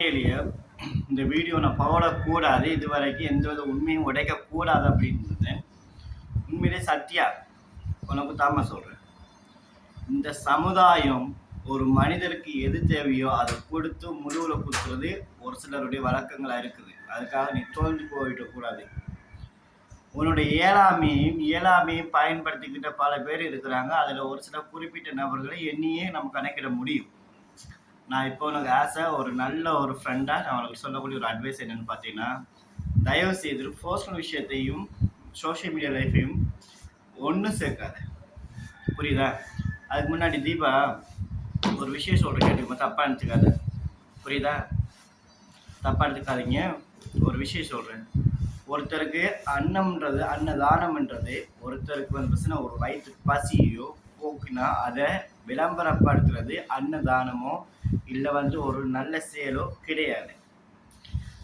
உண்மையிலேயே இந்த வீடியோ நான் போடக்கூடாது, இதுவரைக்கும் எந்த வித உண்மையும் உடைக்கக்கூடாது அப்படின்னு உண்மையிலே சத்தியா உனக்கு தாம சொல்கிறேன். இந்த சமுதாயம் ஒரு மனிதருக்கு எது தேவையோ அதை கொடுத்து முழுவில் கொடுத்துறது ஒரு சிலருடைய வழக்கங்களாக இருக்குது. அதுக்காக நீ தோல்வி போயிடக்கூடாது. உன்னுடைய இயலாமையும் பயன்படுத்திக்கிட்ட பல பேர் இருக்கிறாங்க. அதில் ஒரு சில குறிப்பிட்ட நபர்களை எண்ணியே நம்ம கணக்கிட முடியும். நான் இப்போ உனக்கு ஒரு நல்ல ஒரு ஃப்ரெண்டாக நான் உனக்கு சொல்லக்கூடிய ஒரு அட்வைஸ் என்னென்னு பார்த்தீங்கன்னா, தயவு செய்து பர்சனல் விஷயத்தையும் சோஷியல் மீடியா லைஃப்பையும் ஒன்றும் சேர்க்காது. புரியுதா? அதுக்கு முன்னாடி தீபா ஒரு விஷயம் சொல்கிறேன், கேட்டுக்கோங்க, தப்பாக எடுத்துக்காத. புரியுதா? தப்பாக எடுத்துக்காதீங்க. ஒரு விஷயம் சொல்கிறேன். ஒருத்தருக்கு அன்னதானம்ன்றது ஒருத்தருக்கு வந்து ஒரு வயிற்று பசியோ போக்குனா அதை விளம்பரப்படுத்துறது அன்னதானமோ இல்லை ஒரு நல்ல செயலோ கிடையாது.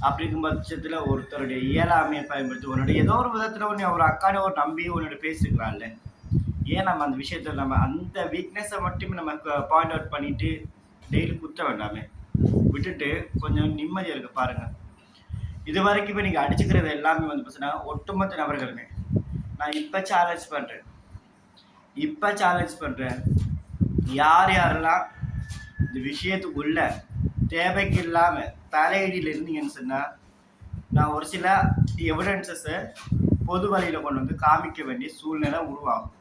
அப்படிங்கும் பட்சத்தில் ஒருத்தருடைய இயலாமையை பயன்படுத்தி உன்னுடைய ஏதோ ஒரு விதத்தில் ஒன்று ஒரு அக்கான ஒரு நம்பி உன்னோட பேசிக்கலாம்ல. ஏன் நம்ம அந்த விஷயத்தில் நம்ம அந்த வீக்னஸை மட்டுமே நம்ம பாயிண்ட் அவுட் பண்ணிட்டு டெய்லி குத்த வேண்டாமே, விட்டுட்டு கொஞ்சம் நிம்மதியாக இருக்க பாருங்கள். இது வரைக்குமே நீங்கள் அடிச்சுக்கிறது எல்லாமே வந்து பார்த்தீங்கன்னா ஒட்டுமொத்த நபர்களுமே நான் இப்போ சேலஞ்ச் பண்ணுறேன். யாரெல்லாம் இந்த விஷயத்துக்குள்ள தேவைக்கு இல்லாமல் தலையீடியில் இருந்தீங்கன்னு சொன்னால் நான் ஒரு சில எவிடன்சஸை பொது வழியில் கொண்டு வந்து காமிக்க வேண்டிய சூழ்நிலை உருவாகும்.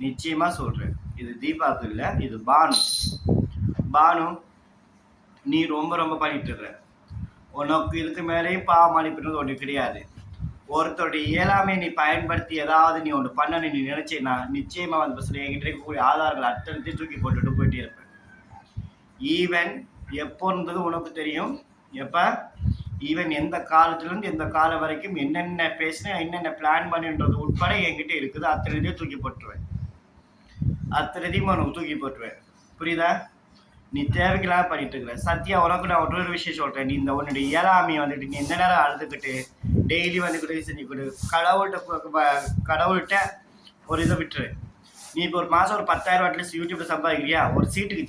நிச்சயமாக சொல்கிறேன். இது தீபாவுக்கு இல்லை, இது பானு. நீ ரொம்ப பண்ணிட்டு இருக்க. உனக்கு இதுக்கு மேலேயும் பாவம் அனுப்பினது ஒன்று கிடையாது. ஒருத்தருடைய இயலாமையை நீ பயன்படுத்தி ஏதாவது நீ ஒன்று பண்ணணும்னு நீ நினைச்சேன்னா நிச்சயமாக வந்து பஸ் என்கிட்ட இருக்கக்கூடிய ஆதாரங்கள் அத்தனை தூக்கி போட்டுட்டு போயிட்டே இருப்பேன். ஈவன் எப்போ இருந்தது உனக்கு தெரியும். எப்போ ஈவன் எந்த காலத்துலேருந்து எந்த காலம் வரைக்கும் என்னென்ன பேசினேன், என்னென்ன பிளான் பண்ணின்றது உட்பட என்கிட்ட இருக்குது. அத்தனைதையும் தூக்கி போட்டுருவேன். உனக்கு தூக்கி போட்டுருவேன். புரியுதா? நீ தேவைக்கெல்லாம் பண்ணிட்டு இருக்கிற. சத்யா, உனக்கு நான் ஒரு விஷயம் சொல்கிறேன். நீ இந்த உன்னுடைய இயலாமையை வந்துட்டு நீ எந்த நேரம் அழுதுகிட்டு டெய்லி வந்துக்கிட்டு செஞ்சு கொடு. கடவுள்கிட்ட ஒரு இதை விட்டுரு. நீ இப்போ ஒரு மாதம் ஒரு 10,000 அட்லீஸ்ட் யூடியூப்பில் சம்பாதிக்கிறியா? ஒரு சீட்டுக்கு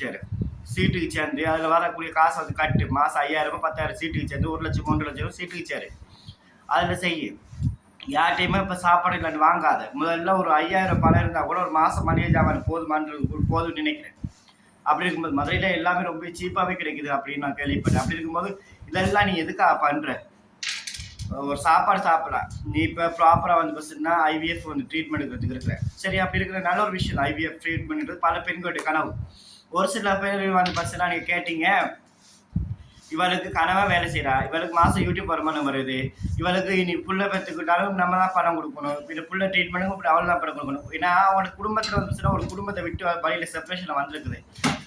சேர்ந்து அதில் வரக்கூடிய காசை வந்து கட்டு. மாதம் 5,000 10,000 சீட்டுக்கு சேர்ந்து 1 லட்சம் 3 லட்சம் சீட்டுக்கு சேரு. அதில் செய்யு. யார்ட்டையுமே இப்போ சாப்பாடு இல்லைன்னு வாங்காத. முதல்ல ஒரு 5,000 பணம் இருந்தால் கூட ஒரு மாதம் மளிகை ஜாமான் போதும்னு நினைக்கிறேன். அப்படி இருக்கும்போது மதுரையில் எல்லாமே ரொம்ப சீப்பாகவே கிடைக்குது அப்படின்னு நான் கேள்விப்பட்டேன். அப்படி இருக்கும்போது இதெல்லாம் நீ எதுக்காக பண்ணுற? ஒரு சாப்பாடு சாப்பிடலாம். நீ இப்போ ப்ராப்பராக வந்து பஸ்னா ஐவிஎஃப் வந்து ட்ரீட்மெண்ட் எடுக்கிறதுக்கு இருக்கிற. சரி, அப்படி இருக்கிற நல்ல ஒரு விஷயம். ஐவிஎஃப் ட்ரீட்மெண்ட்ன்றது பல பெண்களுடைய கனவு. ஒரு சில பேர் வந்து பஸ்லாம் நீங்கள் கேட்டீங்க, இவளுக்கு கனவாக வேலை செய்கிறா, இவளுக்கு மாதம் யூடியூப் வருமானம் வருது, இவளுக்கு இனி புள்ள பெற்றுக்கிட்டாலும் நம்ம தான் பணம் கொடுக்கணும், இந்த புள்ள ட்ரீட்மெண்ட்டுக்கும் இப்படி அவள் தான் பணம் கொடுக்கணும். ஏன்னா அவனோட குடும்பத்தில் வந்து ஒரு குடும்பத்தை விட்டு வழியில் செப்பரேஷனில் வந்துருக்குது.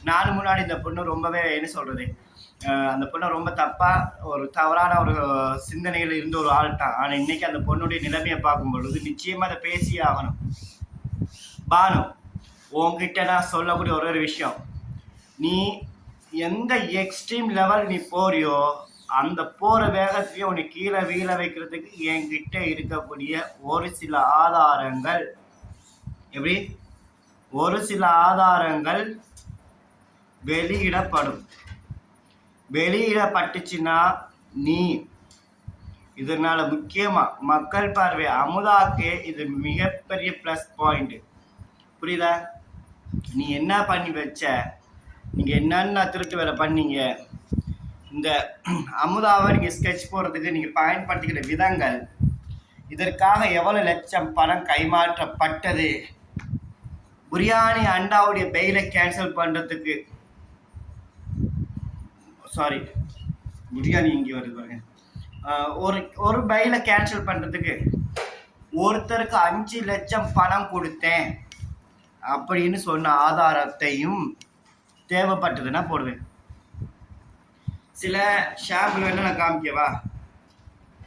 நாலு முன்னாடி இந்த பொண்ணு ரொம்பவே என்ன சொல்கிறது, அந்த பொண்ணை ரொம்ப தப்பாக ஒரு தவறான ஒரு சிந்தனைகள் இருந்த ஒரு ஆள் தான். ஆனால் இன்னைக்கு அந்த பொண்ணுடைய நிலைமையை பார்க்கும் பொழுது நிச்சயமாக அதை பேசியே ஆகணும். பானு, உங்ககிட்ட நான் சொல்லக்கூடிய ஒரு விஷயம், நீ எந்த எக்ஸ்ட்ரீம் லெவல் நீ போறியோ அந்த போகிற வேகத்தையே உன்னை கீழே வீழ வைக்கிறதுக்கு என்கிட்ட இருக்கக்கூடிய ஒரு சில ஆதாரங்கள் வெளியிடப்பட்டுச்சுன்னா நீ இதனால முக்கியமா மக்கள் பார்வை அமுதாக்கே இது மிகப்பெரிய ப்ளஸ் பாயிண்ட். புரியுதா? நீ என்ன பண்ணி வச்ச, நீங்க என்னென்ன திருட்டு வேலை பண்ணீங்க, இந்த அமுதாவை நீங்க ஸ்கெட்ச் போடுறதுக்கு நீங்க பயன்படுத்திக்கிற விதங்கள், இதற்காக எவ்வளவு லட்சம் பணம் கைமாற்றப்பட்டது, பிரியாணி அண்டாவுடைய பெயிலை கேன்சல் பண்றதுக்கு, சாரி பிரியாணி இங்கே வருது பாருங்க, ஒரு பெயிலை கேன்சல் பண்றதுக்கு ஒருத்தருக்கு 5 லட்சம் பணம் கொடுத்தேன் அப்படின்னு சொன்ன ஆதாரத்தையும் தேவைப்பட்டதுன்னா போடுவேன். சில ஷாம்பிள் வேணா நான் காமிக்கவா?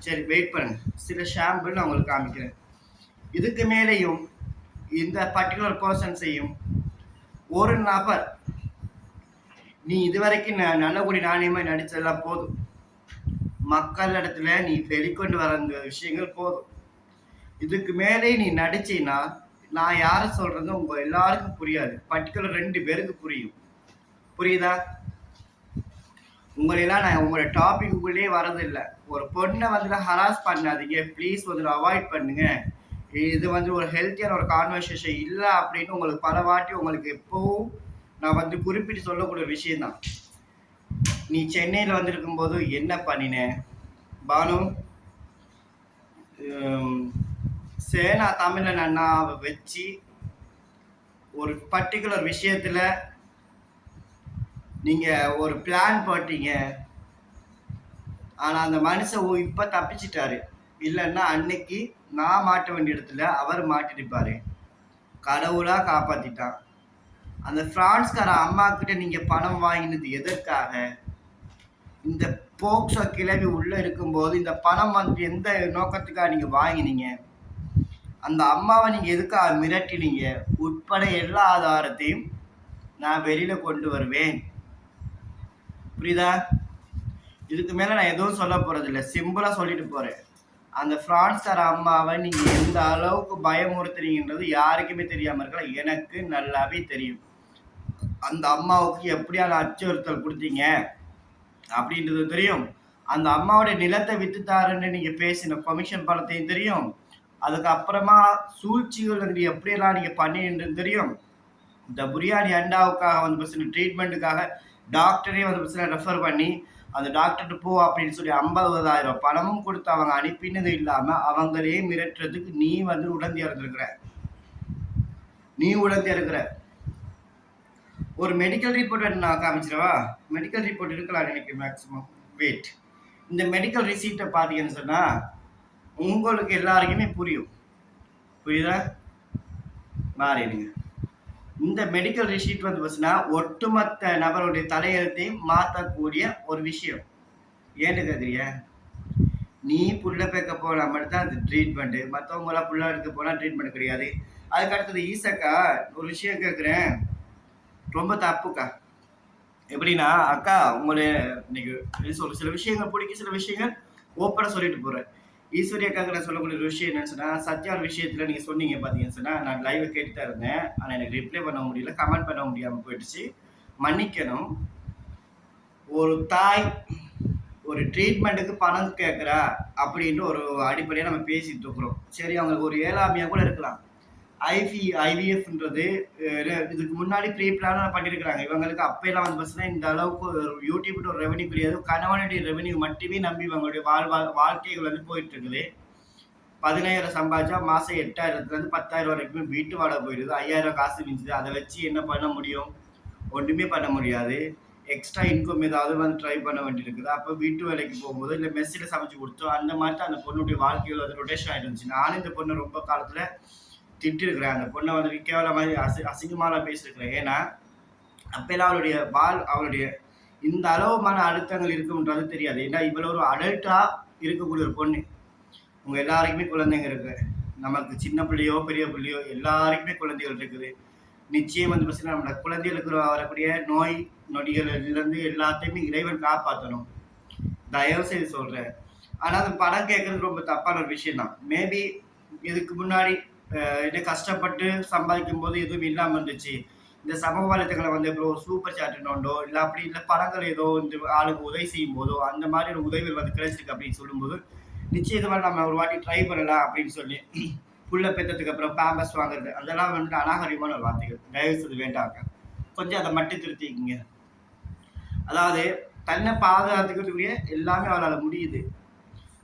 சரி, வெயிட் பண்ணுங்க. சில ஷாம்பிள் நான் உங்களுக்கு காமிக்கிறேன். இதுக்கு மேலேயும் இந்த பர்டிகுலர் பர்சன்ஸையும் ஒரு நபர் நீ இதுவரைக்கும் நல்லபடி நாணயமாக நடித்ததெல்லாம் போதும். மக்கள் இடத்துல நீ வெளிக்கொண்டு வர விஷயங்கள் போதும். இதுக்கு மேலே நீ நடிச்சின்னா நான் யாரை சொல்றது உங்க எல்லாருக்கும் புரியாது. பர்டிகுலர் 2 பேருக்கு புரியும். புரியுதா? உங்களெல்லாம் நான் உங்களோட டாபிக்குள்ளே வரதில்லை. ஒரு பொண்ணை வந்து ஹராஸ் பண்ணாதீங்க ப்ளீஸ், வந்து அவாய்ட் பண்ணுங்க. இது வந்து ஒரு ஹெல்த்தியான ஒரு கான்வர்சேஷன் இல்லை அப்படின்னு உங்களுக்கு பல வாட்டி உங்களுக்கு எப்பவும் நான் வந்து குறிப்பிட்டு சொல்லக்கூடிய விஷயம் தான். நீ சென்னையில் வந்திருக்கும் போது என்ன பண்ணினேன் பானு? சேனா தமிழன் அண்ணாவை வச்சு ஒரு பர்டிகுலர் விஷயத்துல நீங்க ஒரு பிளான் போட்டீங்க. ஆனா அந்த மனுஷன் இப்ப தப்பிச்சிட்டாரு. இல்லைன்னா அன்னைக்கு நான் மாட்ட வேண்டிய இடத்துல அவர் மாட்டிருப்பாரு. கடவுளா காப்பாத்திட்டான். அந்த பிரான்ஸ்கார அம்மா கிட்ட நீங்க பணம் வாங்கினது எதற்காக? இந்த போக்சோ கிளவி உள்ள இருக்கும்போது இந்த பணம் வந்து எந்த நோக்கத்துக்காக நீங்க வாங்கினீங்க? அந்த அம்மாவை நீங்க எதுக்காக மிரட்டினீங்க? உட்பட எல்லா ஆதாரத்தையும் நான் வெளியில கொண்டு வருவேன். புரியுதா? இதுக்கு மேல நான் எதுவும் சொல்ல போறது இல்லை, சிம்பிளா சொல்லிட்டு போறேன். அந்த பிரான்ஸ்கார அம்மாவை நீங்க எந்த அளவுக்கு பயமுறுத்துறீங்கன்றது யாருக்குமே தெரியாம இருக்கலாம், எனக்கு நல்லாவே தெரியும். அந்த அம்மாவுக்கு எப்படியான அச்சுறுத்தல் கொடுத்தீங்க அப்படின்றது தெரியும். அந்த அம்மாவுடைய நிலத்தை வித்துத்தாருன்னு நீங்க பேசின கமிஷன் பணத்தையும் தெரியும். அதுக்கப்புறமா சூழ்ச்சிகள் வந்து எப்படியெல்லாம் நீங்க பண்ணிட்டு தெரியும். இந்த பிரியாணி அண்டாவுக்காக வந்து ட்ரீட்மெண்ட்டுக்காக டாக்டரே வந்து ரெஃபர் பண்ணி அந்த டாக்டர்கிட்ட போ அப்படின்னு சொல்லி 50,000 பணமும் கொடுத்து அவங்க அனுப்பினது இல்லாம அவங்களே மிரட்டுறதுக்கு நீ வந்து உடந்தையா இருந்திருக்கிற. ஒரு மெடிக்கல் ரிப்போர்ட் நான் காமிச்சிடவா? மெடிக்கல் ரிப்போர்ட் இருக்கலாம் எனக்கு மேக்சிமம். வெயிட், இந்த மெடிக்கல் ரிசீட்டை பார்த்தீங்கன்னு சொன்னா உங்களுக்கு எல்லாருக்குமே புரியுதா? மாறிடுங்க. இந்த மெடிக்கல் ரிசீட் வந்து பார்த்தீங்கன்னா ஒட்டுமொத்த நபருடைய தலையெழுத்தையும் மாற்றக்கூடிய ஒரு விஷயம். ஏன்னு கேட்குறிய? நீ புள்ள பேக்க போனா மட்டும்தான் அது ட்ரீட்மெண்ட்டு, மற்றவங்களாம் புள்ள எடுக்க போனால் ட்ரீட்மெண்ட் கிடையாது. அதுக்கு அடுத்தது ஈசக்கா ஒரு விஷயம் கேட்குறேன், ரொம்ப தப்புக்கா. எப்படின்னா அக்கா உங்களை இன்னைக்கு சொல்ற சில விஷயங்கள் பிடிக்கும், சில விஷயங்கள் ஓப்பனாக சொல்லிட்டு போகிறேன். ஈஸ்வரியாக்காக நான் சொல்லக்கூடிய ஒரு விஷயம் என்னன்னு சொன்னா, சத்யா விஷயத்துல நீங்க சொன்னீங்க பாத்தீங்கன்னு சொன்னா, நான் லைவ் கேட்டு தான் இருந்தேன். ஆனா எனக்கு ரிப்ளை பண்ண முடியல, கமெண்ட் பண்ண முடியாம போயிடுச்சு, மன்னிக்கணும். ஒரு தாய் ஒரு ட்ரீட்மெண்ட்டுக்கு பணம் கேட்குறா அப்படின்ட்டு ஒரு அடிப்படையாக நம்ம பேசிட்டு இருக்கிறோம். சரி, அவங்களுக்கு ஒரு ஏழாமையாக கூட இருக்கலாம். ஐவிஎஃப்ன்றது இதுக்கு முன்னாடி ப்ரீ பிளானாக பண்ணியிருக்கிறாங்க. இவங்களுக்கு அப்போலாம் வந்து பார்த்தீங்கன்னா இந்த அளவுக்கு யூடியூப்னு ஒரு ரெவன்யூ கிடையாது. கணவனுடைய ரெவன்யூ மட்டுமே நம்பி இவங்களுடைய வாழ்க்கைகள் வந்து போயிட்டு இருக்குது. 15,000 சம்பாதிச்சா மாதம் 8,000லேருந்து 10,000 வரைக்குமே வீட்டு வாடகை போயிடுது. 5,000 காசு மிஞ்சுது. அதை வச்சு என்ன பண்ண முடியும்? ஒன்றுமே பண்ண முடியாது. எக்ஸ்ட்ரா இன்கம் ஏதாவது வந்து ட்ரை பண்ண வேண்டியிருக்குது. அப்போ வீட்டு வேலைக்கு போகும்போது இல்லை மெஸ்ஸில் சமைச்சு கொடுத்தோம், அந்த மாதிரி தான் அந்த பொண்ணுடைய வாழ்க்கையில் வந்து ரொட்டேஷன் ஆகிருந்துச்சு. நானும் இந்த பொண்ணை ரொம்ப காலத்தில் திட்டிருக்கிறேன். அந்த பொண்ணை வந்து கேவலமாக அசிங்கமாக பேசியிருக்கிறேன். ஏன்னா அப்பெல்லாம் அவளுடைய இந்த அளவுமான அழுத்தங்கள் இருக்குன்றது தெரியாது. ஏன்னா இவ்வளோ ஒரு அடல்ட்டாக இருக்கக்கூடிய ஒரு பொண்ணு. உங்கள் எல்லாருக்குமே குழந்தைங்க இருக்கு. நமக்கு சின்ன பிள்ளையோ பெரிய பிள்ளையோ எல்லாருக்குமே குழந்தைகள் இருக்குது. நிச்சயம் வந்து பார்த்தீங்கன்னா நம்மளோட குழந்தைகளுக்கு வரக்கூடிய நோய் நொடிகள்லேருந்து எல்லாத்தையுமே இறைவன் காப்பாற்றணும். தயவு செய்து சொல்கிறேன். ஆனால் அந்த படம் கேட்குறது ரொம்ப தப்பான ஒரு விஷயம் தான். மேபி இதுக்கு முன்னாடி இதை கஷ்டப்பட்டு சம்பாதிக்கும் போது எதுவும் இல்லாமல் இருந்துச்சு. இந்த சமூக வலைத்தளங்களை வந்து இப்போ சூப்பர் சாட்டுனோண்டோ இல்லை அப்படி இல்லை படங்கள் ஏதோ இந்த ஆளுக்கு உதவி செய்யும் போதோ அந்த மாதிரி ஒரு உதவிகள் வந்து கிடைச்சிருக்கு அப்படின்னு சொல்லும்போது நிச்சயம் இது மாதிரி நம்ம ஒரு வாட்டி ட்ரை பண்ணலாம் அப்படின்னு சொல்லி புள்ள பெற்றதுக்கு அப்புறம் பேம்பஸ் வாங்குறது அதெல்லாம் வந்து அநாகரிகமான ஒரு வார்த்தைகள். தயவு செய்து வேண்டாங்க, கொஞ்சம் அதை மட்டும் திருத்திக்கிங்க. அதாவது தன்னை பாதுகாத்துக்கிறதுக்குரிய எல்லாமே அவளால் முடியுது.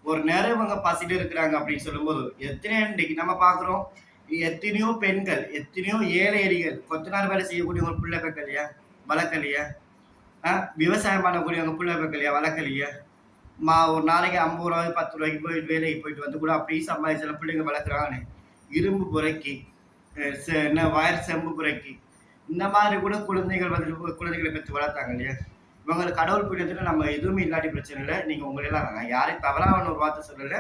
ஒரு நேரம் இவங்க பசிட்டு இருக்கிறாங்க அப்படின்னு சொல்லும்போது எத்தனையோ இன்றைக்கு நம்ம பார்க்குறோம், எத்தனையோ பெண்கள், எத்தனையோ ஏழை எலிகள் கொத்தனார் வேலை செய்யக்கூடியவங்க பிள்ளை பெக்கலையா வளர்க்கலையா? விவசாயம் பண்ணக்கூடியவங்க பிள்ளை பெக்கலையா வளர்க்கலையா? ஒரு நாளைக்கு 50 ரூபாய் 10 ரூபாய்க்கு போயிட்டு வேலைக்கு போயிட்டு வந்து கூட அப்படியே சம்பாதிச்ச பிள்ளைங்க வளர்க்குறாங்கன்னு. இரும்பு புரைக்கி என்ன வயர் செம்பு புரைக்கி இந்த மாதிரி கூட குழந்தைகளை பெற்று வளர்த்தாங்க இல்லையா? இவங்களை கடவுள் புண்ணியத்துல நம்ம எதுவுமே இல்லாட்டி பிரச்சனை இல்லை. நீங்க உங்களெல்லாம் யாரையும் தவறான ஒரு வார்த்தை சொல்லலை.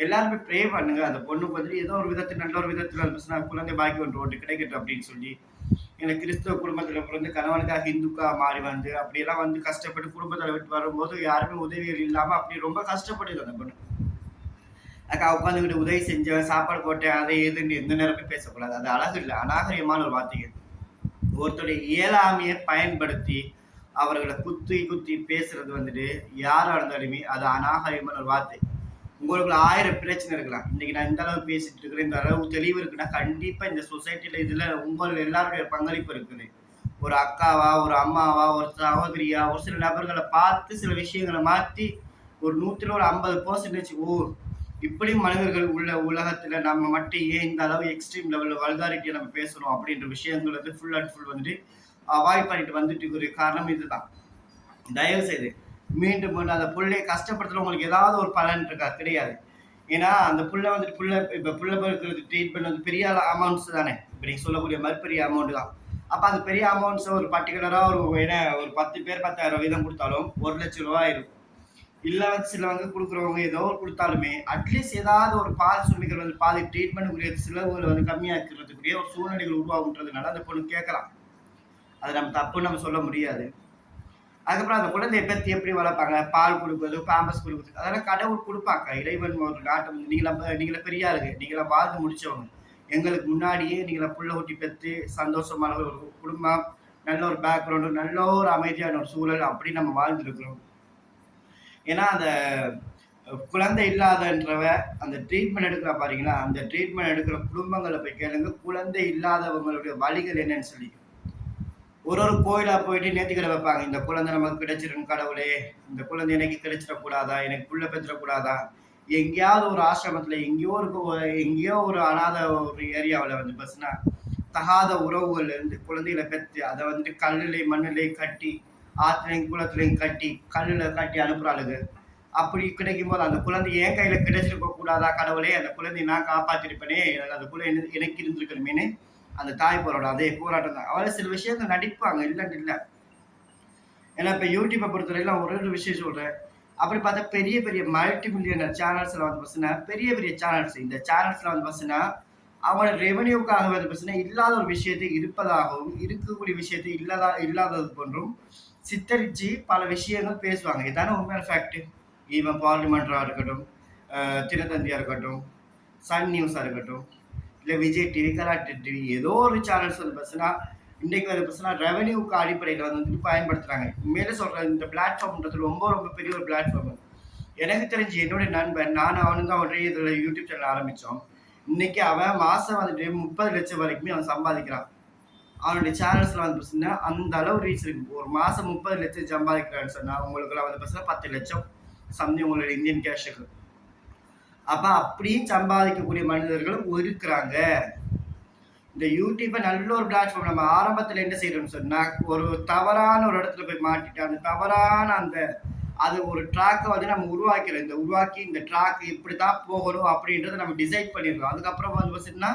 எல்லாருமே ப்ரே பண்ணுங்க. அந்த பொண்ணுக்கு வந்து ஏதோ ஒரு விதத்தில் நல்ல ஒரு விதத்தில் குழந்தை பாக்கி ஒன்று கிடைக்கட்டும் அப்படின்னு சொல்லி. எனக்கு கிறிஸ்தவ குடும்பத்தில் பிறந்து கணவனுக்காக ஹிந்துக்கா மாறி வந்து அப்படியெல்லாம் வந்து கஷ்டப்பட்டு குடும்பத்தில் விட்டு வரும்போது யாருமே உதவிகள் இல்லாமல் அப்படி ரொம்ப கஷ்டப்படுது அந்த பொண்ணு. அக்கா உட்காந்துக்கிட்டு உதவி செஞ்சேன், சாப்பாடு போட்டேன், அதை எதுன்னு எந்த நேரமே பேசக்கூடாது. அது அழகு இல்லை, அநாகரிகமான ஒரு வார்த்தைகள். ஒருத்தருடைய இயலாமையை பயன்படுத்தி அவர்களை குத்தி குத்தி பேசுறது வந்துட்டு யாரா இருந்தாலுமே அது அநாகரிகமான ஒரு வார்த்தை. உங்களுக்குள்ள 1000 பிரச்சனை இருக்கலாம். இன்னைக்கு நான் இந்த அளவு பேசிட்டு இருக்கிறேன், இந்த அளவு தெளிவு இருக்குன்னா கண்டிப்பா இந்த சொசைட்டில இதுல உங்கள் எல்லாருடைய பங்களிப்பு இருக்குது. ஒரு அக்காவா, ஒரு அம்மாவா, ஒரு சகோதரியா, ஒரு சில நபர்களை பார்த்து சில விஷயங்களை மாத்தி ஒரு 100ல ஒரு 50% ஓ இப்படி மனிதர்கள் உள்ள உலகத்துல நம்ம மட்டும் ஏன் இந்த அளவு எக்ஸ்ட்ரீம் லெவல்ல வல்காரிட்டியா நம்ம பேசுறோம் அப்படின்ற விஷயங்கள் வந்து ஃபுல் அண்ட் ஃபுல் வந்துட்டு அவாய்ட் பண்ணிட்டு வந்துட்டு இருக்கிற காரணம் இதுதான். தயவு செய்து மீண்டும் மீண்டும் அந்த புள்ளையை கஷ்டப்படுத்துற உங்களுக்கு ஏதாவது ஒரு பலன் இருக்கா? கிடையாது. ஏன்னா அந்த புள்ள வந்துட்டு இப்ப புள்ள பிறக்கிறதுக்கு ட்ரீட்மெண்ட் வந்து பெரிய அமௌண்ட்ஸ் தானே. இப்ப நீங்க சொல்லக்கூடிய மாதிரி பெரிய அமௌண்ட் தான். அப்ப அந்த பெரிய அமௌண்ட்ஸ் ஒரு பர்டிகுலரா ஒரு 10 பேர் 10,000 வீதம் கொடுத்தாலும் ₹1,00,000 ஆயிரும். இல்ல சிலவங்க குடுக்குறவங்க ஏதோ ஒரு குடுத்தாலுமே, அட்லீஸ்ட் ஏதாவது ஒரு பால் சுமைகள் வந்து பாதி ட்ரீட்மெண்ட்டுக்குரிய செலவுகள வந்து கம்மியாக்கிறதுக்குரிய ஒரு சூழ்நிலைகள் உருவாகுன்றதுனால அந்த பொண்ணு கேட்கலாம். அது நம்ம தப்புன்னு நம்ம சொல்ல முடியாது. அதுக்கப்புறம் அந்த குழந்தைய பத்தி எப்படி வளர்ப்பாங்க? பால் குடுக்குறது, பாம்பர்ஸ் குடுக்குறது அதெல்லாம் கடவுள் குடுப்பாங்க. இறைவன் ஒரு நாட்டம் நீங்கலாம் பெரிய ஆளுங்க. நீங்கலாம் வாழ்ந்து முடிச்சவங்க. எங்களுக்கு முன்னாடியே நீங்கலாம் புள்ள குட்டி பெத்து சந்தோஷமான ஒரு குடும்பம், நல்ல ஒரு பேக்ரவுண்டு, நல்ல ஒரு அமைதியான ஒரு சூழல் அப்படி நம்ம வாழ்ந்திருக்கிறோம். ஏன்னா அந்த குழந்தை இல்லாதன்றவ அந்த ட்ரீட்மெண்ட் எடுக்கிறா பாத்தீங்களா? அந்த ட்ரீட்மெண்ட் எடுக்கிற குடும்பங்கள போய் கேளுங்க. குழந்தை இல்லாதவங்களுடைய வலிகள் என்னன்னு சொல்லி. ஒரு கோயிலா போயிட்டு நேர்த்திக்கடன் வைப்பாங்க. இந்த குழந்தை நமக்கு கிடைச்சிரும் கடவுளே! இந்த குழந்தை எனக்கு கிடைச்சிடக்கூடாதா? எனக்கு புள்ள பெத்துறக்கூடாதா? எங்கேயாவது ஒரு ஆசிரமத்துல எங்கேயோ ஒரு அனாதை ஒரு ஏரியாவுல வந்து பார்த்தீங்கன்னா, தகாத உறவுகள்ல இருந்து குழந்தைகள பெத்து அத வந்துட்டு கல்லுலயும், மண்ணுலயும் கட்டி, ஆத்துலயும், குளத்துலயும் கட்டி, கல்லுல கட்டி அனுப்புறாளுக. அப்படி கிடைக்கும்போது அந்த குழந்தை என் கையில கிடைச்சிருக்க கூடாதா கடவுளே! அந்த குழந்தைய நான் காப்பாத்திருப்பேனே! அந்த குழந்தை எனக்கு இருந்திருக்கணுமேன்னு அந்த தாய் போராட அதே போராட்டம் தான். அவள சில விஷயங்கள் நடிப்பாங்க, இல்லன்னு இல்ல. ஏன்னா இப்ப யூடியூப்பை பொறுத்தவரையில ஒரு விஷயம் சொல்றேன். அப்படி பார்த்தா பெரிய பெரிய மல்டி மில்லியனர் சேனல்ஸ்ல வந்து பார்த்தீங்கன்னா, பெரிய பெரிய சேனல்ஸ் இந்த சேனல்ஸ்ல வந்து பார்த்தீங்கன்னா, அவங்களோட ரெவென்யூக்காக வந்து பார்த்தீங்கன்னா, இல்லாத ஒரு விஷயத்தை இருப்பதாகவும், இருக்கக்கூடிய விஷயத்தை இல்லாதது போன்றும் சித்தரிச்சு பல விஷயங்கள் பேசுவாங்க. இதானே உண்மையான ஃபேக்ட். ஈவன் பார்லிமெண்ட்டா இருக்கட்டும், தினத்தந்தியா இருக்கட்டும், சன் நியூஸா இருக்கட்டும், இல்ல விஜய் டிவி, கலாட்டா டிவி ஏதோ ஒரு சேனல்ஸ் வந்து பார்த்தீங்கன்னா, இன்னைக்கு வந்து பார்த்தீங்கன்னா ரெவென்யூக்கு அடிப்படையில வந்துட்டு பயன்படுத்துறாங்க. உண்மையிலே சொல்றேன் இந்த பிளாட்ஃபார்ம்ன்றது ரொம்ப ரொம்ப பெரிய ஒரு பிளாட்ஃபார்ம். எனக்கு தெரிஞ்சு என்னுடைய நண்பன் நானும் அவனும் தான் ஒரே இதுல யூடியூப் சேனல் ஆரம்பிச்சோம். இன்னைக்கு அவன் மாசம் வந்துட்டு 30 லட்சம் வரைக்குமே அவன் சம்பாதிக்கிறான். அவனுடைய சேனல்ஸ்ல வந்து பார்த்தீங்கன்னா அந்த அளவு ரீச் இருக்கு. ஒரு மாசம் 30 லட்சம் சம்பாதிக்கிறான்னு சொன்னா உங்களுக்குலாம் வந்து பார்த்தீங்கன்னா 10 லட்சம் சம்திங் உங்களுடைய இந்தியன் கேஷுக்கு. அப்ப அப்படியும் சம்பாதிக்கக்கூடிய மனிதர்களும் இருக்கிறாங்க. இந்த யூடியூப்பை நல்ல ஒரு பிளாட்ஃபார்ம். நம்ம ஆரம்பத்தில் என்ன செய்யறோம்னு சொன்னா ஒரு தவறான ஒரு இடத்துல போய் மாட்டிட்டு அந்த தவறான அது ஒரு ட்ராக்கை வந்து நம்ம உருவாக்கிறோம். உருவாக்கி இந்த ட்ராக் இப்படித்தான் போகணும் அப்படின்றத நம்ம டிசைட் பண்ணிடுறோம். அதுக்கப்புறம் வந்து பார்த்தீங்கன்னா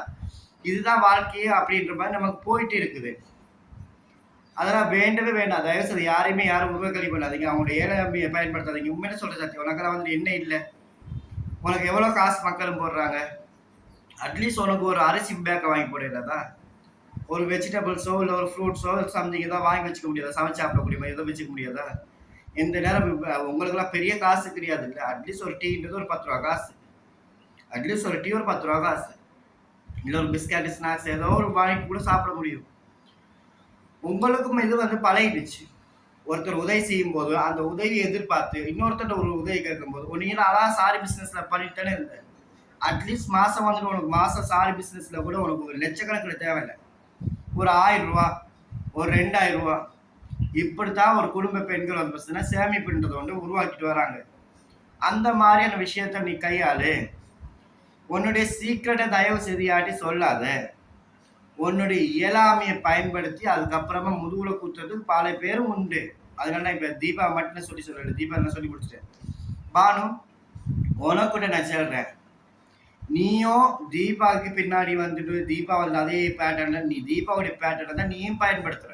இதுதான் வாழ்க்கையே அப்படின்ற மாதிரி நமக்கு போயிட்டு இருக்குது. அதெல்லாம் வேண்டவே வேண்டாம். தயவு செய்து யாரையுமே யாரும் உருவக்கல்வி பண்ணாதீங்க. அவங்களுடைய ஏழமையை பயன்படுத்தாதீங்க. உண்மையிலே சொல்ற சத்தியம் உனக்கெல்லாம் வந்து என்ன இல்லை, உனக்கு எவ்வளோ காசு மக்களும் போடுறாங்க. அட்லீஸ்ட் உனக்கு ஒரு அரிசி பேக்கை வாங்கி போடுறதா, ஒரு வெஜிடபிள்ஸோ இல்லை ஒரு ஃப்ரூட்ஸோ சம்திங் ஏதாவது வாங்கி வச்சுக்க முடியாதா? சமைச்சு சாப்பிடக்கூடிய மாதிரி எதோ வச்சுக்க முடியாதா? எந்த நேரம் உங்களுக்குலாம் பெரிய காசு கிடையாது இல்லை. அட்லீஸ்ட் ஒரு டீன்றது ஒரு 10 ரூபா காசு. அட்லீஸ்ட் ஒரு டீ ஒரு 10 ரூபா காசு. இல்லை ஒரு பிஸ்கட் ஸ்நாக்ஸ் ஏதோ ஒரு வாங்கி கூட சாப்பிட முடியும். உங்களுக்கும் இது வந்து பழகிடுச்சு. ஒருத்தர் உதவி செய்யும் போது அந்த உதவியை எதிர்பார்த்து இன்னொருத்தர் ஒரு உதவி கேட்கும்போது நீங்க அழகா சாரி பிசினஸ்ல பண்ணிட்டு தானே இருந்த. அட்லீஸ்ட் மாசம் வந்துட்டு உனக்கு மாசம் சாரி பிசினஸ்ல கூட உனக்கு ஒரு லட்சக்கணக்கில் தேவையில்லை. ஒரு 1000 ரூபா, ஒரு 2000 ரூபா, இப்படித்தான் ஒரு குடும்ப பெண்கள் வந்து பார்த்தீங்கன்னா சேமிப்புன்றதை வந்து உருவாக்கிட்டு வராங்க. அந்த மாதிரியான விஷயத்த நீ கையாளு. உன்னுடைய சீக்கிரட்டை தயவு செய்து யாட்டி சொல்லாத. உன்னுடைய இயலாமையை பயன்படுத்தி அதுக்கப்புறமா முதுகுல குத்துறதுக்கு பல பேரும் உண்டு. அதனால இப்ப தீபா மட்டும் சொல்லல. தீபா நான் சொல்லி முடிச்சிட்டேன். பானு உனக்கூட நான் சொல்றேன். நீயும் தீபாவுக்கு பின்னாடி வந்துட்டு தீபா வந்து அதே பேட்டர்ன்ல நீ தீபாவுடைய பேட்டர்னை தான் நீயும் பயன்படுத்துற.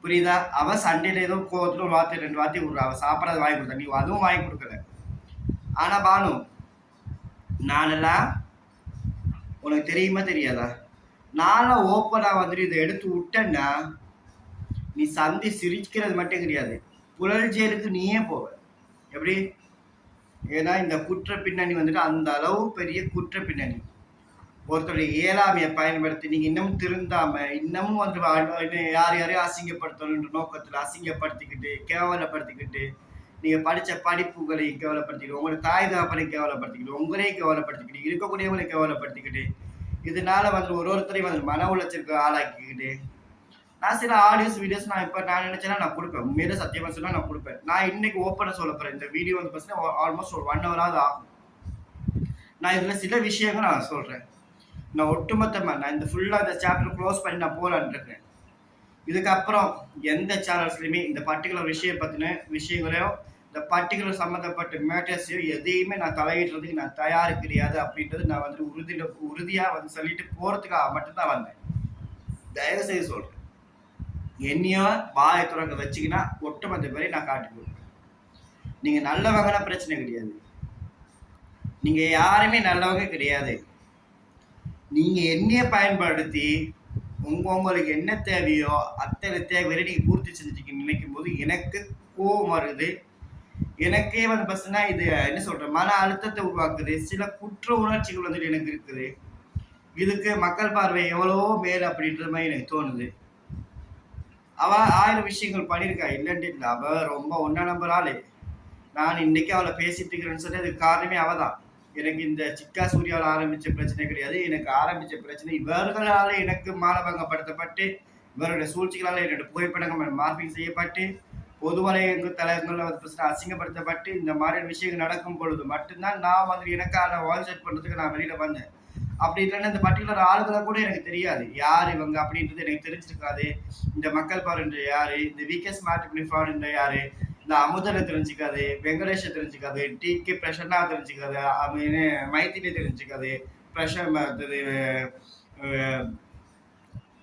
புரியுதா? அவ சண்டையில ஏதோ கோவத்துல ஒரு வார்த்தை 2 வார்த்தை விடுற. அவ சாப்பிடாத வாங்கி கொடுத்த, நீ அதுவும் வாங்கி கொடுக்கல. ஆனா பானு நானெல்லாம் உனக்கு தெரியுமா தெரியாதா? நானும் ஓப்பனா வந்துட்டு இதை எடுத்து விட்டேன்னா நீ சந்தி சிரிக்கிறது மட்டும் கிடையாது, புழல் ஜெயிலுக்கு நீயே போவ. எப்படி? ஏன்னா இந்த குற்ற பின்னணி வந்துட்டு அந்த அளவு பெரிய குற்ற பின்னணி. ஒருத்தருடைய இயலாமையை பயன்படுத்தி நீங்கள் இன்னமும் திருந்தாமல் இன்னமும் வந்து யார் யாரையும் அசிங்கப்படுத்தணுன்ற நோக்கத்தில் அசிங்கப்படுத்திக்கிட்டு கேவலப்படுத்திக்கிட்டு நீங்கள் படித்த படிப்புகளை கேவலப்படுத்திக்கிட்டு உங்களோட தாய் தாப்பனை கேவலப்படுத்திக்கிட்டு உங்களையும் கேவலப்படுத்திக்கிட்டு இருக்கக்கூடியவங்களை கேவலப்படுத்திக்கிட்டு இதனால வந்து ஒருத்தரையும் வந்து மன உளைச்சலுக்கு ஆளாக்கிக்கிட்டு நான் சில ஆடியோஸ் வீடியோஸ் நான் நினைச்சேன்னா நான் கொடுப்பேன். உண்மையிலே சத்தியமா சொன்னா நான் கொடுப்பேன். நான் இன்னைக்கு ஓப்பனா சொல்ல போறேன். இந்த வீடியோ வந்து பார்த்தீங்கன்னா ஆல்மோஸ்ட் ஒரு 1 ஹவராவது ஆகும். நான் இதுல சில விஷயங்கள் நான் சொல்றேன். நான் ஒட்டுமொத்தமா நான் இந்த ஃபுல்லா இந்த சாப்டர் க்ளோஸ் பண்ணி நான் போலான்னு இருக்கேன். இதுக்கப்புறம் எந்த சேனல்ஸ்லையுமே இந்த பர்டிகுலர் விஷயம் பத்தின விஷயங்களையோ இந்த பர்டிகுலர் சம்மந்தப்பட்ட மேட்டர்ஸையோ எதையுமே நான் தலையிடுறதுக்கு நான் தயார் கிடையாது அப்படின்றது நான் வந்து உறுதியா வந்து சொல்லிட்டு போறதுக்காக மட்டும்தான் வந்தேன். தயவு செய்து சொல்றேன். என்னையோ வாயை துறக்க வச்சிங்கன்னா ஒட்டுமொத்த பேரை நான் காட்டி கொடுப்பேன். நீங்க நல்லவங்கன்னா பிரச்சனை கிடையாது. நீங்க யாருமே நல்லவங்க கிடையாது. நீங்க என்னைய பயன்படுத்தி உங்களுக்கு என்ன தேவையோ அத்தனை தேவையை நீங்க பூர்த்தி செஞ்சுட்டு நினைக்கும் போது எனக்கு கோபம் வருது. எனக்கே வந்து பஸ்னா இது என்ன சொல்ற மன அழுத்தத்தை உருவாக்குது. சில குற்ற உணர்ச்சிகள் வந்துட்டு எனக்கு இருக்குது. இதுக்கு மக்கள் பார்வை எவ்வளவோ மேல் அப்படின்ற மாதிரி எனக்கு தோணுது. அவ 1000 விஷயங்கள் பண்ணியிருக்கா இல்லைன்ட்டு இல்லை. அவ ரொம்ப ஒன்னா நம்பர் ஆளு. நான் இன்னைக்கு அவளை பேசிட்டு இருக்கிறேன்னு சொல்லி அதுக்கு காரணமே அவதான். எனக்கு இந்த சிக்கா சூர்யாவில் ஆரம்பிச்ச பிரச்சனை கிடையாது. எனக்கு ஆரம்பிச்ச பிரச்சனை இவர்களால எனக்கு மானபங்கப்படுத்தப்பட்டு இவருடைய சூழ்ச்சிகளால் என்னுடைய புகைப்படங்கள் மார்பிங் செய்யப்பட்டு பொது வலையங்கள் தலைவர்கள் அசிங்கப்படுத்தப்பட்டு இந்த மாதிரி விஷயங்கள் நடக்கும் பொழுது மட்டும்தான் நான் வந்து எனக்கான வாய்ஸ் செட் பண்றதுக்கு நான் வெளியில வந்தேன். அப்படி இல்லைன்னா இந்த பர்டிகுலர் ஆளுகளை கூட எனக்கு தெரியாது யார் இவங்க அப்படின்றது எனக்கு தெரிஞ்சிருக்காது. இந்த மக்கள் பாருன்ற யாரு, இந்த விகேஎஸ் மேட்ரிமோனி யாரு, இந்த அமுதனை தெரிஞ்சுக்காது, வெங்கடேஷை தெரிஞ்சுக்காது, டிகே பிரசன்னா தெரிஞ்சுக்காது, மைத்திரி தெரிஞ்சுக்காது,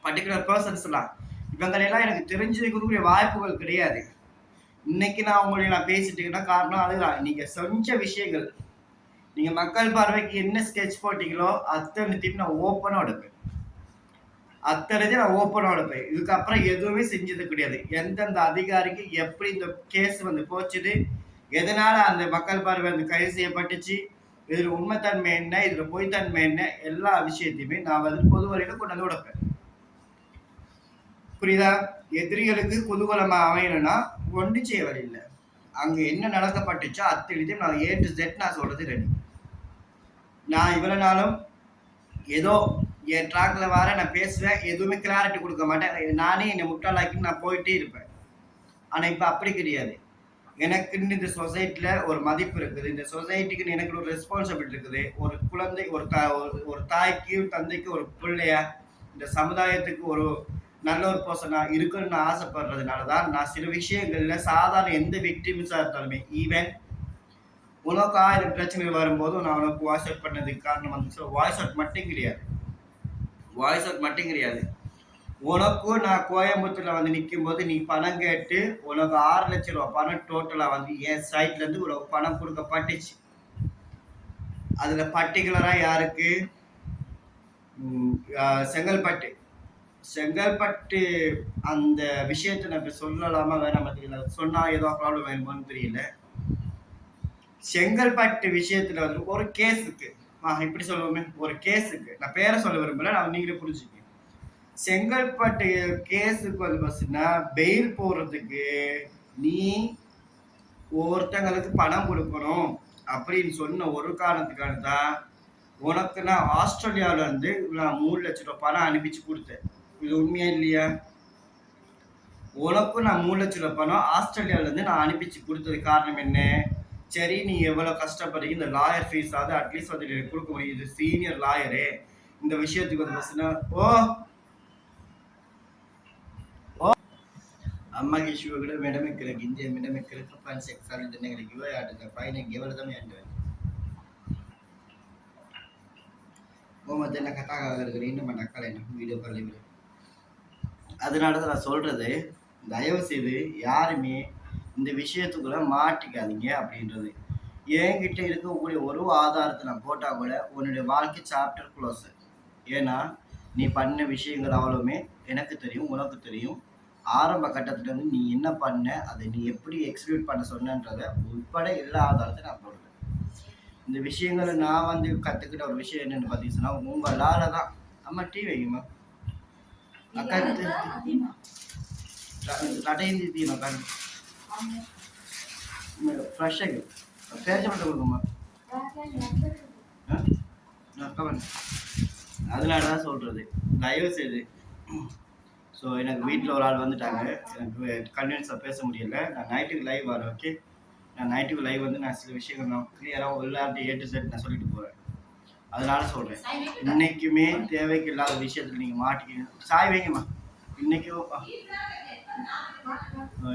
பர்டிகுலர் பர்சன்ஸ்லாம் இவங்களெல்லாம் எனக்கு தெரிஞ்சுக்கக்கூடிய வாய்ப்புகள் கிடையாது. இன்னைக்கு நான் உங்களை பேசிட்டு காரணம் அதுதான். நீங்க செஞ்ச விஷயங்கள் நீங்க மக்கள் பார்வைக்கு என்ன ஸ்கெட்ச் போட்டீங்களோ அத்தனைத்தையும் நான் ஓப்பனா எடுப்பேன். நான் ஓப்பனா எடுப்பேன். இதுக்கப்புறம் எதுவுமே செஞ்சது கிடையாது. எந்தெந்த அதிகாரிக்கு எப்படி இந்த கேஸ் வந்து போச்சுது, எதனால அந்த மக்கள் பார்வை வந்து கைது செய்யப்பட்டுச்சு, இதுல உண்மைத்தன்மை என்ன, இதுல பொய்த்தன்மை என்ன, எல்லா விஷயத்தையுமே நான் வந்து பொது வழியில கொண்டு வந்து உடைப்பேன். புரியுதா? எதிரிகளுக்கு குதூகலமா அமையணும்னா ஒன்றும் செய்ய வழி இல்லை. அங்க என்ன நடக்கப்பட்டுச்சோ அத்தனைத்தையும் நான் A to Z நான் சொல்றது ரெடி. நான் இவ்வளவு நாளும் ஏதோ என் ட்ராக்ல வர நான் பேசுவேன், எதுவுமே கிளாரிட்டி கொடுக்க மாட்டேன். நானே என்னை முட்டாளாக்கி நான் போயிட்டே இருப்பேன். ஆனா இப்ப அப்படி கிடையாது. எனக்குன்னு இந்த சொசைட்டில ஒரு மதிப்பு இருக்குது. இந்த சொசைட்டிக்கு எனக்கு ஒரு ரெஸ்பான்சிபிலிட்டி இருக்குது. ஒரு குழந்தை ஒரு தாய்க்கு தந்தைக்கு ஒரு பிள்ளையா இந்த சமுதாயத்துக்கு ஒரு நல்ல ஒரு பர்சனா இருக்கணும்னு ஆசைப்படுறதுனால தான் நான் சில விஷயங்கள்ல சாதாரண எந்த விக்டிம்ஸா இருந்தாலுமே ஈவன் உனக்கு 1000 பிரச்சனைகள் வரும்போது நான் உனக்கு வாய்ஸ் அவுட் பண்ணதுக்கு காரணம் வந்து வாய்ஸ் அவுட் மட்டும் கிடையாது. உனக்கும் நான் கோயம்புத்தூர்ல வந்து நிற்கும் போது நீ பணம் கேட்டு உனக்கு 6 லட்சம் ரூபாய் பணம் டோட்டலா வந்து என் சைட்ல இருந்து உனக்கு பணம் கொடுக்கப்பட்டுச்சு. அதுல பர்டிகுலரா யாருக்கு செங்கல்பட்டு அந்த விஷயத்தை நான் இப்ப சொல்லலாமா வேணாமா தெரியல. சொன்னா ஏதோ ப்ராப்ளம் ஆயிருமோன்னு தெரியல. செங்கல்பட்டு விஷயத்துல வந்து ஒரு கேஸ் இருக்கு. இப்படி சொல்லுவோமே, ஒரு கேஸ் இருக்கு. நான் பேரை சொல்ல விரும்பல, நான் நீங்களே புரிஞ்சுக்க. செங்கல்பட்டு கேஸுக்கு வந்து பார்த்தீங்கன்னா பெயில் போடுறதுக்கு நீ ஒருத்தங்களுக்கு பணம் கொடுக்கணும் அப்படின்னு சொன்ன ஒரு காரணத்துக்காக தான் உனக்கு நான் ஆஸ்திரேலியாவில இருந்து நான் 3 லட்சம் ரூபாய் பணம் அனுப்பிச்சு கொடுத்தேன். இது உண்மையா இல்லையா? உனக்கும் நான் 3 லட்சம் ரூபாய் பணம் ஆஸ்திரேலியாவில இருந்து நான் அனுப்பிச்சு கொடுத்தது காரணம் என்ன? சரி, நீ எவ்வளவு கஷ்டப்படுறீங்க, இந்த லாயர் ஃபீஸ் ஆகுது அட்லீஸ்ட் வந்து கொடுக்க முடியும். இது சீனியர் லாயரு, இந்த விஷயத்துக்கு வந்து பார்த்தீங்கன்னா අම්මගේ ෂුවකට වැඩම කර ගින්දේ මෙඩම කර පන් සෙක්සල් දෙන්නකට කිව්වා යාට ෆයින් එක ගෙවලා තමයි යන්න වෙන්නේ. කොහොමද දැන් කතා කරගෙන ඉන්න මට අක්කලා එන්න වීඩිயோ කාල් එකේ. அதனால தான் நான் சொல்றது, தயவு செய்து யாருமே இந்த விஷயத்துக்குள்ள மாட்டிக்காதீங்க அப்படின்றது. என்கிட்ட இருக்கக்கூடிய ஒரு ஆதாரத்தை நான் போட்டா கூட உன்னுடைய வாழ்க்கை சாப்டர் க்ளோஸ். ஏன்னா நீ பண்ண விஷயங்கள் அவ்வளவுமே எனக்கு தெரியும், உனக்கு தெரியும். ஆரம்ப கட்டத்துல இருந்து நீ என்ன பண்ண, அதை நீ எப்படி எக்ஸிக்யூட் பண்ண சொன்னன்றதை உட்பட எல்லா ஆதாரத்தையும் நான் போடுறேன். இந்த விஷயங்களை நான் வந்து கற்றுக்கிட்ட ஒரு விஷயம் என்னென்னு பார்த்தீங்கன்னா உங்களால் தான். அம்மா டீ வைங்கம்மா. அக்கா கடையும் தீணும் கண் ஃப்ரெஷ்ஷாக பேச மட்டும் கொடுக்குமா அதனால தான் சொல்கிறது தயவு செய்து. ஸோ எனக்கு வீட்டில் ஒரு ஆள் வந்துட்டாங்க, எனக்கு கன்வீனியன்ஸாக பேச முடியல. நான் நைட்டுக்கு லைவ் வரேன். ஓகே, நான் நைட்டுக்கு லைவ் வந்து நான் சில விஷயங்கள் நான் கிளியராக எல்லாத்தையும் A to Z நான் சொல்லிட்டு போகிறேன். அதனால சொல்கிறேன், இன்னைக்குமே தேவைக்கு இல்லாத விஷயத்தில் நீங்கள் மாட்டிக்கிங்க. சாய் வைங்கம்மா. இன்னைக்கும்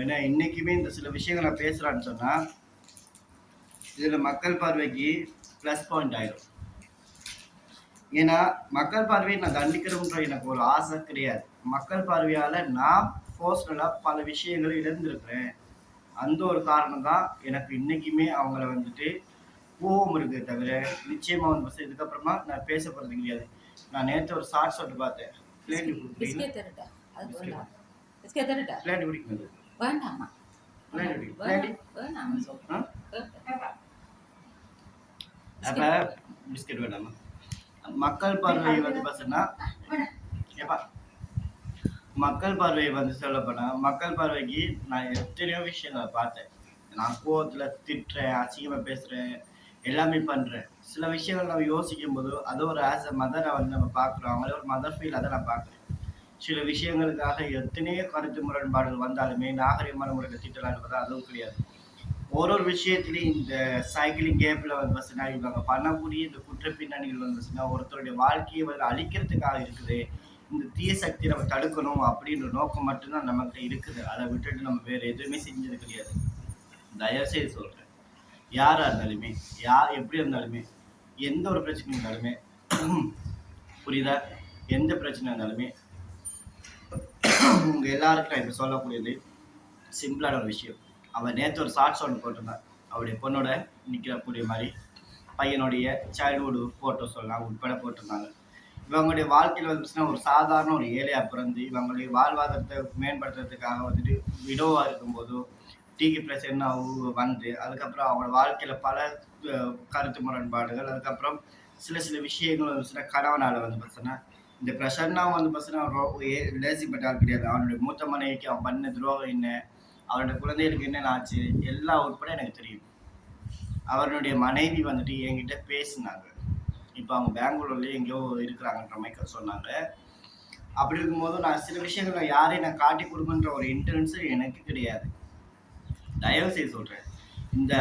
ஏன்னா இன்னைக்குமே இந்த சில விஷயங்கள் நான் பேசுகிறான்னு சொன்னால் இதில் மக்கள் பார்வைக்கு ப்ளஸ் பாயிண்ட் ஆகிடும். ஏன்னா மக்கள் பார்வையை நான் தண்டிக்கிறோம்ன்ற எனக்கு ஒரு ஆசை கிடையாது. மக்கள் பார்வையால் நான் பர்சனலாக பல விஷயங்களை இழந்திருக்கிறேன். அந்த ஒரு காரணம் தான் எனக்கு இன்னைக்குமே அவங்கள வந்துட்டு கோவம் இருக்கு தவிர நிச்சயமாக வந்து இதுக்கப்புறமா நான் பேச போகிறது கிடையாது. நான் நேற்று ஒரு ஷார்ட் ஷாட் பார்த்தேன். அப்போ பிஸ்கெட் வேண்டாமா? மக்கள் பார்வை வந்து பார்த்தீங்கன்னா ஏப்பா மக்கள் பார்வையை வந்து சொல்லப்போனால் மக்கள் பார்வைக்கு நான் எத்தனையோ விஷயங்களை பார்த்தேன். நான் கோவத்தில் திட்டுறேன், அசிங்கமாக பேசுகிறேன், எல்லாமே பண்ணுறேன். சில விஷயங்கள் நம்ம யோசிக்கும் போது அது ஒரு ஆஸ் அ மதரை வந்து நம்ம பார்க்குறோம். அவங்களே ஒரு மதர் ஃபீல் அதை நான் பார்க்குறேன். சில விஷயங்களுக்காக எத்தனையோ கருத்து முரண்பாடுகள் வந்தாலுமே நாகரிகமான முறையில் திட்டலாம் பார்த்தா அதுவும் கிடையாது. ஒரு விஷயத்துலையும் இந்த சைக்கிளிங் கேப்பில் வந்து பார்த்தீங்கன்னா இவங்க பண்ணக்கூடிய இந்த குற்ற பின்னணிகள் வந்து பார்த்தீங்கன்னா ஒருத்தருடைய வாழ்க்கையை வந்து அழிக்கிறதுக்காக இருக்குது. இந்த தீய சக்தியை நம்ம தடுக்கணும் அப்படின்ற நோக்கம் மட்டும்தான் நம்மகிட்ட இருக்குது. அதை விட்டுட்டு நம்ம வேறு எதுவுமே செஞ்சது கிடையாது. தயவுசெய்து சொல்கிறேன், யாராக இருந்தாலுமே எப்படி இருந்தாலுமே எந்த ஒரு பிரச்சனை இருந்தாலுமே புரியுதா, எந்த பிரச்சனை இருந்தாலுமே உங்கள் எல்லாருக்கும் நான் இப்போ சொல்லக்கூடியது சிம்பிளான ஒரு விஷயம். அவன் நேற்று ஒரு ஷார்ட்ஸ் ஒன்று போட்டிருந்தான். அவருடைய பொண்ணோட நிற்கிறக்கூடிய மாதிரி பையனுடைய சைல்டுஹுட் ஃபோட்டோ சொல்லலாம் உட்பட போட்டிருந்தாங்க. இவங்களுடைய வாழ்க்கையில் வந்துச்சுன்னா ஒரு சாதாரண ஒரு ஏழையாக பிறந்து இவங்களுடைய வாழ்வாதாரத்தை மேம்படுத்துறதுக்காக வந்துட்டு விடோவாக இருக்கும்போதோ டீக்கு பிரச்சனை வந்து அதுக்கப்புறம் அவங்களோட வாழ்க்கையில் பல கருத்து முரண்பாடுகள், அதுக்கப்புறம் சில விஷயங்கள் வந்துச்சுன்னா கணவனால் வந்து பார்த்தீங்கன்னா இந்த ப்ரெஷர்னா வந்து பார்த்தீங்கன்னா லேசிப்பட்டால் கிடையாது. அவனுடைய மூத்த மனைவிக்கு அவன் பண்ண துரோகம் என்ன, அவருடைய குழந்தைகளுக்கு என்னென்ன ஆச்சு எல்லாம் உட்பட எனக்கு தெரியும். அவருடைய மனைவி வந்துட்டு என்கிட்ட பேசினாங்க. இப்போ அவங்க பெங்களூர்லேயே எங்கேயோ இருக்கிறாங்கன்ற மாதிரி சொன்னாங்க. அப்படி இருக்கும்போது நான் சில விஷயங்கள் யாரையும் நான் காட்டி கொடுக்குன்ற ஒரு இன்டென்ஷன் எனக்கு கிடையாது. தயவு செய்து சொல்கிறேன், இந்த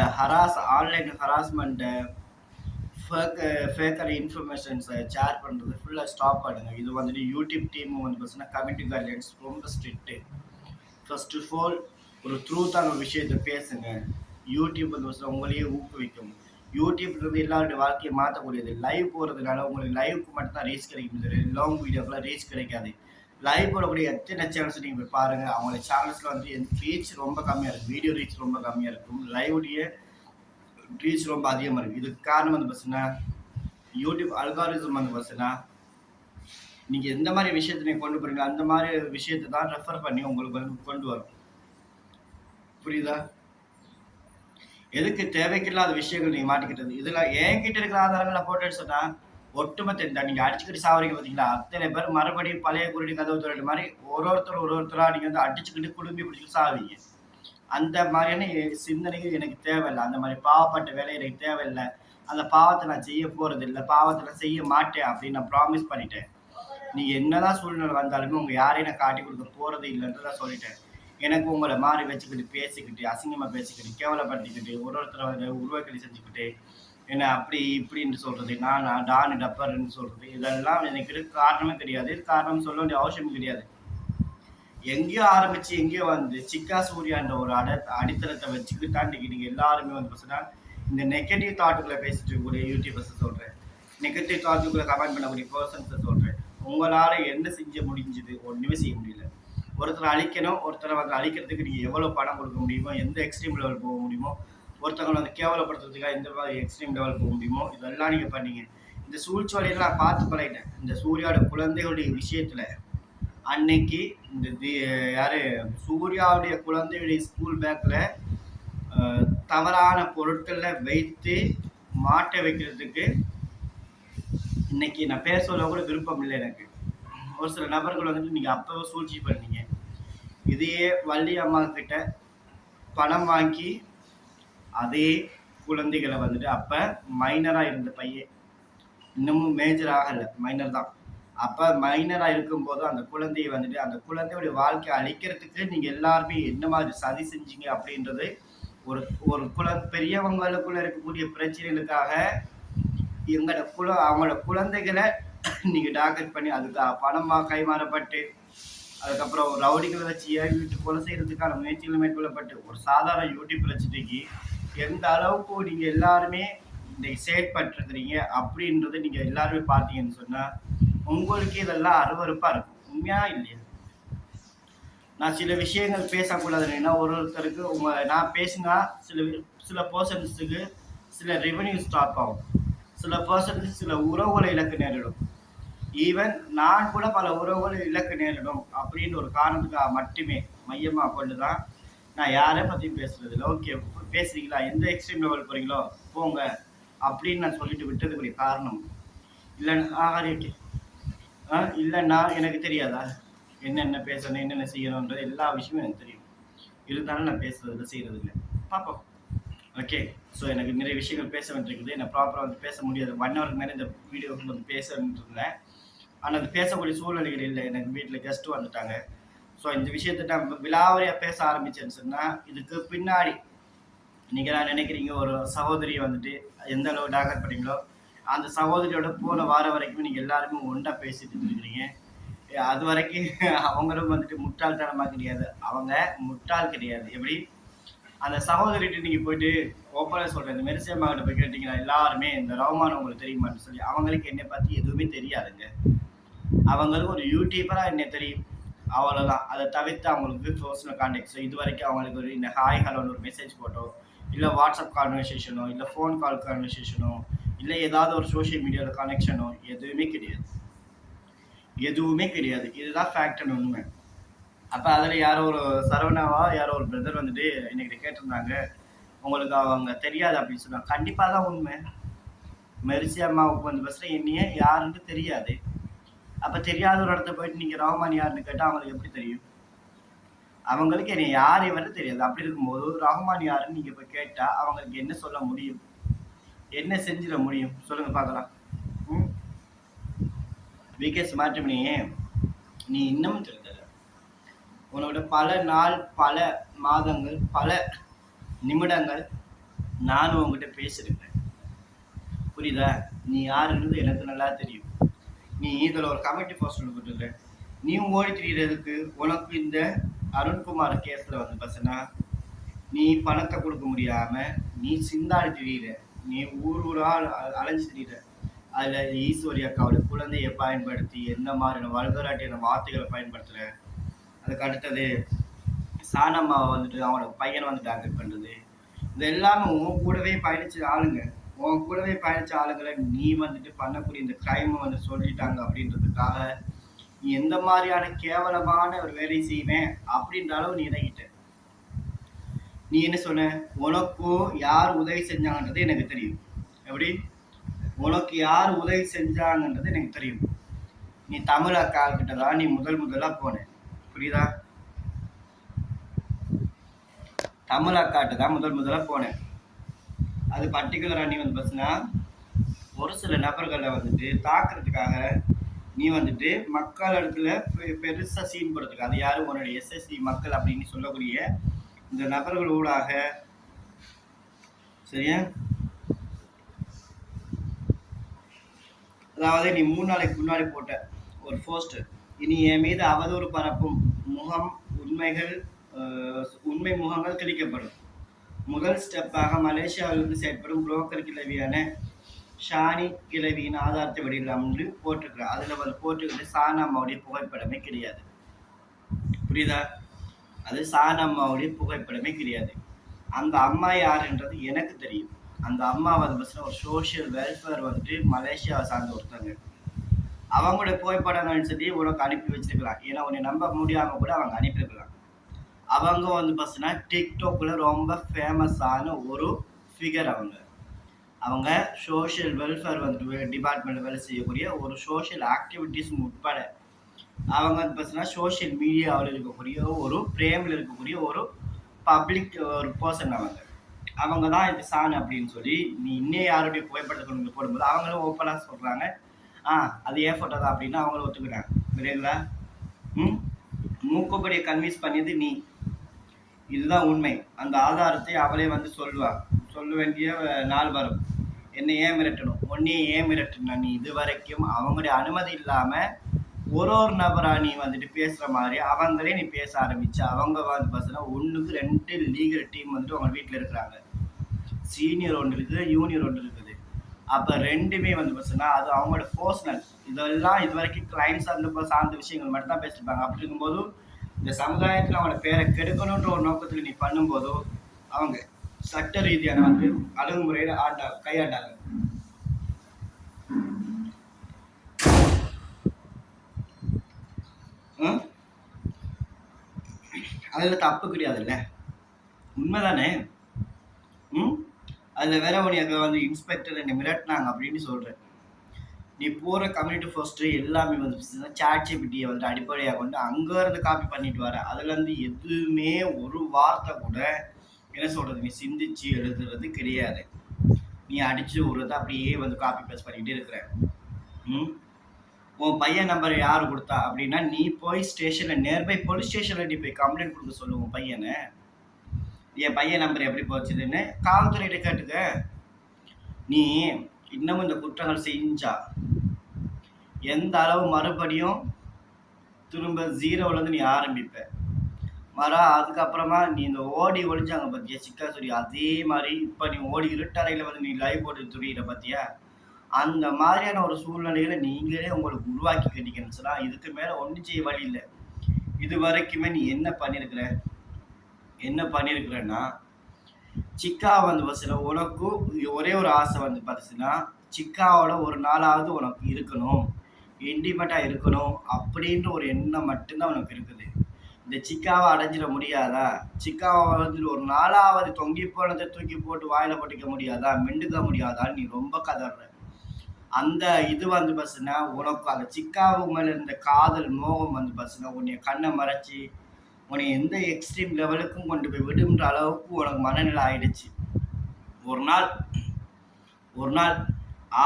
ஆன்லைன் ஹராஸ்மெண்ட்டை ஃபேக்கர் இன்ஃபர்மேஷன்ஸை ஷேர் பண்ணுறது ஃபுல்லாக ஸ்டாப் பண்ணுங்க. இது வந்துட்டு யூடியூப் டீமும் வந்து பார்த்தீங்கன்னா கமிட்டி கைட்லைன்ஸ் ரொம்ப ஸ்ட்ரிக்ட்டு. ஃபர்ஸ்ட் ஆஃப் ஆல் ஒரு ட்ரூத்தான ஒரு விஷயத்தை பேசுங்க. யூடியூப் வந்து பார்த்தீங்கன்னா உங்களையே ஊக்குவிக்கும். யூடியூப்ன்றது எல்லாருடைய வாழ்க்கையை மாற்றக்கூடியது. லைவ் போகிறதுனால உங்களுக்கு லைவுக்கு மட்டும்தான் ரீச் கிடைக்கும், லாங் வீடியோக்கெலாம் ரீச் கிடைக்காது. லைவ் போடக்கூடிய எத்தனை சேனல்ஸ் நீங்கள் போய் பாருங்கள், அவங்களுடைய சேனல்ஸில் வந்து ரீச் ரொம்ப கம்மியாக இருக்கும், வீடியோ ரீச் ரொம்ப கம்மியாக இருக்கும், லைவுடைய ரீச் ரொம்ப அதிகமாக இருக்குது. இதுக்கு காரணம் வந்து பார்த்தீங்கன்னா யூடியூப் அல்காரிசம் வந்து பார்த்தீங்கன்னா நீங்கள் எந்த மாதிரி விஷயத்தை நீங்கள் கொண்டு போகிறீங்க அந்த மாதிரி விஷயத்தை தான் ரெஃபர் பண்ணி உங்களுக்கு வந்து கொண்டு வரும். புரியுதா? எதுக்கு தேவைக்கில்லாத விஷயங்கள் நீங்கள் மாட்டிக்கிட்டது. இதில் என்கிட்ட இருக்கிற ஆதாரங்களை போட்டேன்னு சொன்னால் ஒட்டுமொத்த இந்த நீங்கள் அடிச்சுக்கிட்டு சாவறீங்க பார்த்தீங்களா, அத்தனை பேர் மறுபடியும் பழைய குருடி கதவு துறை மாதிரி ஒருத்தராக நீங்கள் வந்து அடிச்சுக்கிட்டு குடும்பி பிடிச்சிட்டு சாவீங்க. அந்த மாதிரியான சிந்தனைகள் எனக்கு தேவையில்லை. அந்த மாதிரி பாவப்பட்ட வேலை எனக்கு தேவையில்லை. அந்த பாவத்தை நான் செய்ய போகிறது இல்லை, பாவத்தை நான் செய்ய மாட்டேன் அப்படின்னு நான் ப்ராமிஸ் பண்ணிட்டேன். நீங்கள் என்னதான் சூழ்நிலை வந்தாலுமே உங்கள் யாரையும் நான் காட்டி கொடுக்க போகிறது இல்லைன்றத சொல்லிட்டேன். எனக்கு உங்களை மாறி வச்சுக்கிட்டு பேசிக்கிட்டு அசிங்கமாக பேசிக்கிட்டு கேவலப்படுத்திக்கிட்டு ஒருத்தரை உருவாக்கி செஞ்சுக்கிட்டு என்ன அப்படி இப்படின்னு சொல்கிறது, நான் டானு டப்பர்ன்னு சொல்கிறது, இதெல்லாம் எனக்கு காரணமே கிடையாது. காரணம் சொல்ல வேண்டிய அவசியம் கிடையாது. எங்கேயோ ஆரம்பித்து எங்கேயோ வந்து சிக்கா சூர்யான்ற ஒரு அடித்தளத்தை வச்சுக்கிட்டு தாண்டிக்கு நீங்கள் எல்லாருமே வந்து பார்த்தீங்கன்னா இந்த நெகட்டிவ் தாட்டுக்குள்ளே பேசிட்டு இருக்கக்கூடிய யூடியூபர்ஸை சொல்கிறேன், நெகட்டிவ் தாட்டுக்குள்ளே கமெண்ட் பண்ணக்கூடிய பர்சன்ஸை சொல்கிறேன். உங்களால் என்ன செஞ்ச முடிஞ்சுது? ஒன்றுமே செய்ய முடியல. ஒருத்தரை அழிக்கணும், ஒருத்தரை வந்து அழிக்கிறதுக்கு நீங்கள் எவ்வளோ பணம் கொடுக்க முடியுமோ, எந்த எக்ஸ்ட்ரீம் லெவல் போக முடியுமோ, ஒருத்தவங்களை வந்து கேவலப்படுத்துறதுக்காக எந்த மாதிரி எக்ஸ்ட்ரீம் லெவல் போக முடியுமோ இதெல்லாம் நீங்கள் பண்ணீங்க. இந்த சூழ்ச்சியெல்லாம் நான் பார்த்து பழகிட்டேன். இந்த சூர்யாவோட குழந்தைகளுடைய விஷயத்தில் அன்னைக்கு இந்த யார் சூர்யாவுடைய குழந்தையுடைய ஸ்கூல் பேக்கில் தவறான பொருட்களில் வைத்து மாட்ட வைக்கிறதுக்கு இன்னைக்கு நான் பேர் சொல்ல கூட விருப்பம் இல்லை எனக்கு. ஒரு சில நபர்கள் வந்துட்டு நீங்கள் அப்போவே சூழ்ச்சி பண்ணீங்க. இதையே வள்ளி அம்மா கிட்ட பணம் வாங்கி அதே குழந்தைகளை வந்துட்டு அப்போ மைனராக இருந்த பையன், இன்னமும் மேஜர் ஆகலை, மைனர் தான். அப்போ மைனராக இருக்கும்போது அந்த குழந்தையை வந்துட்டு அந்த குழந்தையுடைய வாழ்க்கையை அழிக்கிறதுக்கு நீங்கள் எல்லாருமே என்ன மாதிரி சதி செஞ்சீங்க அப்படின்றது ஒரு ஒரு பெரியவங்களுக்குள்ள இருக்கக்கூடிய பிரச்சனைகளுக்காக அவங்களோட குழந்தைகளை நீங்கள் டார்கெட் பண்ணி அதுக்கு பணமாக கைமாறப்பட்டு அதுக்கப்புறம் ரவுடிகளை வச்சு ஏறிட்டு கொலை செய்யறதுக்கான முயற்சிகள் மேற்கொள்ளப்பட்டு ஒரு சாதாரண யூடியூப் பிரச்சனைக்கு எந்த அளவுக்கு நீங்கள் எல்லாருமே இன்னைக்கு செயற்பட்டுருக்கிறீங்க அப்படின்றத நீங்கள் எல்லாருமே பார்த்தீங்கன்னு சொன்னால் உங்களுக்கு இதெல்லாம் அருவருப்பாக இருக்கும். உண்மையா இல்லையா? நான் சில விஷயங்கள் பேசக்கூடாதுன்னா ஒருத்தருக்கு நான் பேசினா சில பர்சன்ஸுக்கு சில ரெவன்யூ ஸ்டாப் ஆகும், சில பர்சன்ஸுக்கு சில உறவுகளை இழக்க நேரிடும். ஈவன் நான் கூட பல உறவுகளை இழக்க நேரிடும் அப்படின்ற ஒரு காரணத்துக்காக மட்டுமே மையமாக கொண்டு தான் நான் யாரை பற்றியும் பேசுறது இல்லை. ஓகே பேசுறீங்களா, எந்த எக்ஸ்ட்ரீம் லெவல் போகிறீங்களோ போங்க அப்படின்னு நான் சொல்லிட்டு விட்டதுக்குரிய காரணம் இல்லைன்னா எனக்கு தெரியாதா என்னென்ன பேசணும் என்னென்ன செய்யணுன்றது எல்லா விஷயமும் எனக்கு தெரியும். இருந்தாலும் நான் பேசுறதில்ல, செய்கிறது இல்லை. பார்ப்போம். ஓகே, ஸோ எனக்கு நிறைய விஷயங்கள் பேச வேண்டியிருக்குது. நான் ப்ராப்பராக வந்து பேச முடியாது. 1 ஹவருக்கு மேலே இந்த வீடியோ வந்து பேசணுன்னு இருந்தேன். ஆனால் அது பேசக்கூடிய சூழ்நிலைகள் இல்லை. எனக்கு வீட்டில் கெஸ்ட்டு வந்துட்டாங்க. ஸோ இந்த விஷயத்தை நான் விலாவரியாக பேச ஆரம்பிச்சேன்னு சொன்னால் இதுக்கு பின்னாடி நீங்கள் நான் நினைக்கிறீங்க ஒரு சகோதரியை வந்துட்டு எந்த அளவு டார்கெட் பண்ணீங்களோ அந்த சகோதரியோட போன வாரம் வரைக்கும் நீங்கள் எல்லாருமே ஒன்றா பேசிட்டு இருக்கிறீங்க. அது வரைக்கும் அவங்களும் வந்துட்டு முட்டாள்தனமாக கிடையாது, அவங்க முட்டாள் கிடையாது. எப்படி அந்த சகோதரிட்டு நீங்கள் போயிட்டு ஓப்பனாக சொல்கிறேன், இந்த மெரிசியம்மா கிட்ட போய் கேட்டிங்கன்னா எல்லாருமே இந்த ரவுமானம் உங்களுக்கு தெரியுமான்னு சொல்லி அவங்களுக்கு என்னை பற்றி எதுவுமே தெரியாதுங்க. அவங்களுக்கு ஒரு யூடியூபராக என்ன தெரியும், அவ்வளோதான். அதை தவிர்த்து அவங்களுக்கு பர்சனல் கான்டாக்ட்ஸோ இது வரைக்கும் அவங்களுக்கு ஒரு இந்த ஹாய் ஹலோன்னு ஒரு மெசேஜ் போட்டோ இல்லை வாட்ஸ்அப் கான்வர்சேஷனோ இல்லை ஃபோன் கால் கான்வர்சேஷனோ இல்லை ஏதாவது ஒரு சோஷியல் மீடியாவில் கனெக்ஷனோ எதுவுமே கிடையாது. இதுதான் ஃபேக்ட்னு உண்மை. அப்போ அதில் யாரோ ஒரு சரவணாவா யாரோ ஒரு பிரதர் வந்துட்டு என்கிட்ட கேட்டிருந்தாங்க, உங்களுக்கு அவங்க தெரியாது அப்படின்னு சொன்னாங்க. கண்டிப்பாக தான் உண்மை. மெரிசி அம்மாவுக்கு வந்து பஸ்ல என்னையே யாருன்னு தெரியாது. அப்போ தெரியாத ஒரு இடத்த போயிட்டு நீங்கள் ரஹ்மான் யாருன்னு கேட்டால் அவங்களுக்கு எப்படி தெரியும்? அவங்களுக்கு என்னை யாரை வர தெரியாது. அப்படி இருக்கும்போது ரஹ்மான் யாருன்னு நீங்கள் போய் கேட்டால் அவங்களுக்கு என்ன சொல்ல முடியும், என்ன செஞ்சிட முடியும் சொல்லுங்க பார்க்கலாம். விகேஸ் மாற்றமணி, நீ இன்னமும் தெரிஞ்சல. உன்னோட பல நாள், பல மாதங்கள், பல நிமிடங்கள் நானும் உங்ககிட்ட பேசியிருக்கேன். புரியுதா? நீ யாருன்றது எனக்கு நல்லா தெரியும். நீ இதில் ஒரு கமிட்டி போஸ்ட் கொடுத்துருக்க, நீ ஓடி திரிகிறதுக்கு உனக்கு இந்த அருண்குமார் கேஸில் வந்து பசனா நீ பணத்தை கொடுக்க முடியாமல் நீ சிந்தாடி திரியிற, நீ ஊரால் அலைஞ்சு திரியிற. அதில் ஈஸ்வரி அக்காவோட குழந்தையை பயன்படுத்தி எந்த மாதிரியான வல்கராட்டியான வார்த்தைகளை பயன்படுத்துகிற. அதுக்கு அடுத்தது சானம்மாவை வந்துட்டு அவனோட பையனை வந்து டார்கெட் பண்ணுறது. இது எல்லாமே உன் கூடவே பயணிச்ச ஆளுங்களை நீ வந்துட்டு பண்ணக்கூடிய இந்த கிரைமை வந்து சொல்லிட்டாங்க அப்படின்றதுக்காக நீ எந்த மாதிரியான கேவலமான ஒரு வேலை செய்வேன் அப்படின்ற அளவு நீ இறங்கிட்ட. நீ என்ன சொன்ன, உனக்கும் யார் உதவி செஞ்சாங்கன்றது எனக்கு தெரியும். எப்படி உனக்கு யார் உதவி செஞ்சாங்கன்றது எனக்கு தெரியும். நீ தமிழ் அக்கா கிட்ட தான் நீ முதலாக போன. புரியுதா? தமிழ் அக்காட்டு தான் முதலாக போனேன். அது பர்டிகுலராக நீ வந்து பஸ்னா ஒரு சில நபர்களை வந்துட்டு தாக்குறதுக்காக நீ வந்துட்டு மக்கள் இடத்துல பெருசாக சீன் போடுறதுக்கு, அது யாரும் உன்னுடைய எஸ்எஸ்சி மக்கள் அப்படின்னு சொல்லக்கூடிய இந்த நபர்கள் ஊடாக, சரியா? அதாவது நீ 3 நாளைக்கு முன்னாடி போட்ட ஒரு போஸ்டர், இனி என் மீது அவதூறு பரப்பும் உண்மை முகங்கள் தெளிக்கப்படும். முதல் ஸ்டெப்பாக மலேசியாவிலிருந்து செயற்படும் புரோக்கர் கிளவியான ஷானி கிளவியின் ஆதாரத்தை வெளியிடலாம்னு போட்டிருக்கிறேன். அதில் வந்து போட்டுக்கிட்டு சானம்மாவுடைய புகைப்படமே கிடையாது. புரியுதா? அது சானம்மாவுடைய புகைப்படமே கிடையாது. அந்த அம்மா யாருன்றது எனக்கு தெரியும். அந்த அம்மா வந்து பஸ்ஸில் ஒரு சோஷியல் வெல்ஃபேர் வந்துட்டு மலேசியாவை சார்ந்த ஒருத்தங்க. அவங்களுடைய புகைப்படங்கள்னு சொல்லி உனக்கு அனுப்பி வச்சிருக்கலாம். ஏன்னா உன்னை நம்ப முடியாமல் கூட அவங்க அனுப்பியிருக்கலாம். அவங்க வந்து பார்த்தீங்கன்னா டிக்டாக்ல ரொம்ப ஃபேமஸான ஒரு ஃபிகர். அவங்க சோஷியல் வெல்ஃபேர் வந்து டிபார்ட்மெண்ட் வேலை செய்யக்கூடிய ஒரு சோஷியல் ஆக்டிவிட்டீஸ் உட்பட அவங்க வந்து பார்த்தீங்கன்னா சோஷியல் மீடியாவில் இருக்கக்கூடிய ஒரு பிரேமில் இருக்கக்கூடிய ஒரு பப்ளிக் ஒரு பர்சன் அவங்க தான் இது சான் அப்படின்னு சொல்லி நீ இன்னும் யாருடைய புகைப்படத்தை கொண்டு போடும்போது அவங்களும் ஓப்பனாக சொல்கிறாங்க அது ஏன் ஃபோட்டோ தான் அப்படின்னு அவங்களும் ஒத்துக்கிறாங்க புரியுங்களா? மூக்கப்படியை கன்வின்ஸ் பண்ணியது நீ, இதுதான் உண்மை. அந்த ஆதாரத்தை அவளே வந்து சொல்ல வேண்டிய நாள் வரும். என்னை ஏன் மிரட்டணும், உன்னையே ஏன் மிரட்டணும்? நீ இது வரைக்கும் அவங்களுடைய அனுமதி இல்லாமல் ஒரு நபராக நீ வந்துட்டு பேசுகிற மாதிரி அவங்களே நீ பேச ஆரம்பிச்சு அவங்க வந்து பார்த்தீங்கன்னா 1க்கு 2 லீகல் டீம் வந்துட்டு அவங்க வீட்டில் இருக்கிறாங்க. சீனியர் ஒன்று இருக்குது, யூனியர் ஒன்று இருக்குது. அப்போ ரெண்டுமே வந்து பார்த்தீங்கன்னா அது அவங்களோட பர்சனல், இதெல்லாம் இது வரைக்கும் கிளைண்ட்ஸ் சார்ந்த விஷயங்கள் மட்டும் தான் பேசியிருப்பாங்க. அப்படி இருக்கும்போது இந்த சமுதாயத்தில் அவங்களோட பேரை கெடுக்கணுன்ற ஒரு நோக்கத்தில் நீ பண்ணும்போதோ அவங்க சட்ட ரீதியான வந்து அணுகுமுறையில் கையாண்டாங்க. அதில் தப்பு கிடையாதுல்ல, உண்மைதானே? அதில் வேற உனக்கு வந்து இன்ஸ்பெக்டர் என்னை மிரட்டினாங்க அப்படின்னு சொல்கிறேன். நீ போகிற கம்யூனிட்டி ஃபர்ஸ்ட்டு எல்லாமே வந்து சாட்ஜிபிட்டியை வந்து அடிப்படையாக கொண்டு அங்கேருந்து காப்பி பண்ணிட்டு வர. அதுலேருந்து எதுவுமே ஒரு வார்த்தை கூட என்ன சொல்கிறது நீ சிந்திச்சு எழுதுறது கிடையாது. நீ அடித்து விடுறத அப்படியே வந்து காப்பி பேஸ்ட் பண்ணிக்கிட்டே இருக்கிற. உன் பையன் நம்பர் யார் கொடுத்தா அப்படின்னா நீ போய் ஸ்டேஷனில் நியர்பை போலீஸ் ஸ்டேஷனில் நீ போய் கம்ப்ளைண்ட் கொடுக்க சொல்லு உன் பையனை. என் பையன் நம்பர் எப்படி போச்சுதுன்னு காவல்துறையிட்ட கேட்டுக்க. நீ இன்னமும் இந்த குற்றங்கள் செஞ்சா எந்த அளவு மறுபடியும் திரும்ப 0லேருந்து நீ ஆரம்பிப்ப. அதுக்கப்புறமா நீ இந்த ஓடி ஒழிஞ்சாங்க பார்த்தியா சிக்கா சொல்லி, அதே மாதிரி இப்போ நீ ஓடி இருட்டறையில் வந்து நீ லைவ் போட்டு துரியிற பார்த்தியா, அந்த மாதிரியான ஒரு சூழ்நிலைகளை நீங்களே உங்களுக்கு உருவாக்கி கட்டிக்கணும்னு சொன்னால் இதுக்கு மேலே ஒன்றும் செய்ய வழி இல்லை. இது வரைக்குமே நீ என்ன பண்ணியிருக்கிறன்னா சிக்கா வந்து பார்த்தீங்கன்னா உனக்கும் ஒரே ஒரு ஆசை வந்து பார்த்தீங்கன்னா சிக்காவோட ஒரு நாளாவது உனக்கு இருக்கணும், இண்டிபெண்டாக இருக்கணும் அப்படின்ற ஒரு எண்ணம் மட்டும்தான் உனக்கு இருக்குது. இந்த சிக்காவை அடைஞ்சிட முடியாதா? சிக்காவை வந்து ஒரு நாளாவது தொங்கி போனதை தூக்கி போட்டு வாயில போட்டுக்க முடியாதா, மெண்டுக்க முடியாதான்னு நீ ரொம்ப கதற. அந்த இது வந்து பார்த்தீங்கன்னா உனக்கு அந்த சிக்காவு மேலே இருந்த காதல் மோகம் வந்து பார்த்தீங்கன்னா உன்னை கண்ணை மறைச்சி உன்னை எந்த எக்ஸ்ட்ரீம் லெவலுக்கும் கொண்டு போய் விடுன்ற அளவுக்கு உனக்கு மனநிலை ஆயிடுச்சு. ஒரு நாள்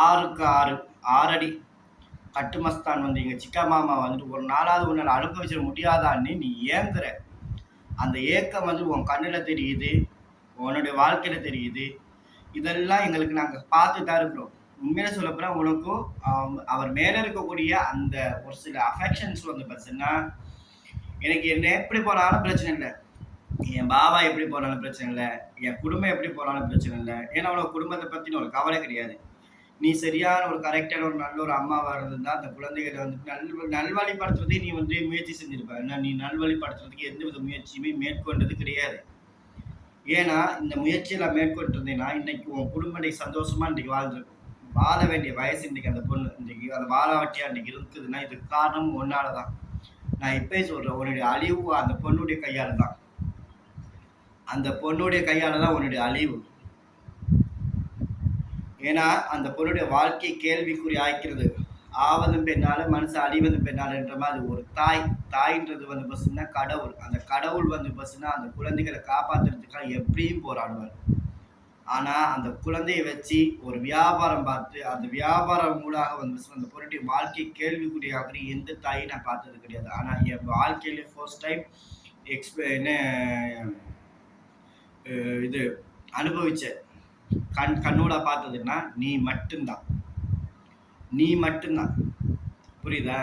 6க்கு 6 அடி கட்டுமஸ்தான் வந்து எங்கள் சிக்கா மாமா வந்துட்டு ஒரு நாளாவது உன்னால் அனுபவிச்சிட முடியாதான்னு நீ ஏங்குற. அந்த ஏக்கம் வந்து உன் கண்ணில் தெரியுது, உன்னுடைய வாழ்க்கையில் தெரியுது. இதெல்லாம் எங்களுக்கு நாங்கள் பார்த்து தான் இருக்கிறோம். உண்மையில சொல்லப்போனால் உனக்கும் அவர் மேலே இருக்கக்கூடிய அந்த ஒரு சில அஃபெக்ஷன்ஸ் வந்து பார்த்தீங்கன்னா எனக்கு என்ன எப்படி போனாலும் பிரச்சனை இல்லை, என் பாபா எப்படி போனாலும் பிரச்சனை இல்லை, என் குடும்பம் எப்படி போனாலும் பிரச்சனை இல்லை. ஏன்னா உனக்கு குடும்பத்தை பற்றின ஒரு கவலை கிடையாது. நீ சரியான ஒரு கரெக்டான ஒரு நல்ல ஒரு அம்மாவாக இருந்திருந்தா அந்த குழந்தைகளை வந்து நல்வழிப்படுத்துறதே நீ வந்து முயற்சி செஞ்சிருப்ப. ஏன்னா நீ நல்வழிப்படுத்துறதுக்கு எந்த வித முயற்சியுமே மேற்கொண்டது கிடையாது. ஏன்னா இந்த முயற்சியெல்லாம் மேற்கொண்டிருந்தேன்னா இன்னைக்கு உன் குடும்பத்தை சந்தோஷமா இன்றைக்கு வாழ்ந்துருக்கும். வாழ வேண்டிய வயசு இன்னைக்கு அந்த பொண்ணு இன்னைக்கு அந்த வாழாவட்டியா இன்னைக்கு இருக்குதுன்னா இதுக்கு காரணம் ஒன்னாலதான். நான் இப்பயே சொல்றேன், உன்னுடைய அழிவு அந்த பொண்ணுடைய கையால தான். அந்த பொண்ணுடைய கையால தான் உன்னுடைய அழிவு. ஏன்னா அந்த பொண்ணுடைய வாழ்க்கையை கேள்விக்குறி ஆய்க்கிறது. ஆவதும் பெண்ணால மனுஷன் அழிவதும் பெண்ணாலன்ற மாதிரி ஒரு தாயின்றது வந்து பார்த்தீங்கன்னா கடவுள். அந்த கடவுள் வந்து பார்த்தீங்கன்னா அந்த குழந்தைகளை காப்பாற்றுறதுக்காக எப்படியும் போராடுவார். ஆனால் அந்த குழந்தையை வச்சு ஒரு வியாபாரம் பார்த்து அந்த வியாபாரம் மூலமாக வந்து அந்த பொருளுடைய வாழ்க்கை கேள்விக்குறியாகிற எந்த தாயும் நான் பார்த்தது கிடையாது. ஆனால் என் வாழ்க்கையில ஃபர்ஸ்ட் டைம் என்ன இது அனுபவிச்ச கண்ணோட பார்த்ததுன்னா நீ மட்டும்தான். புரியுதா?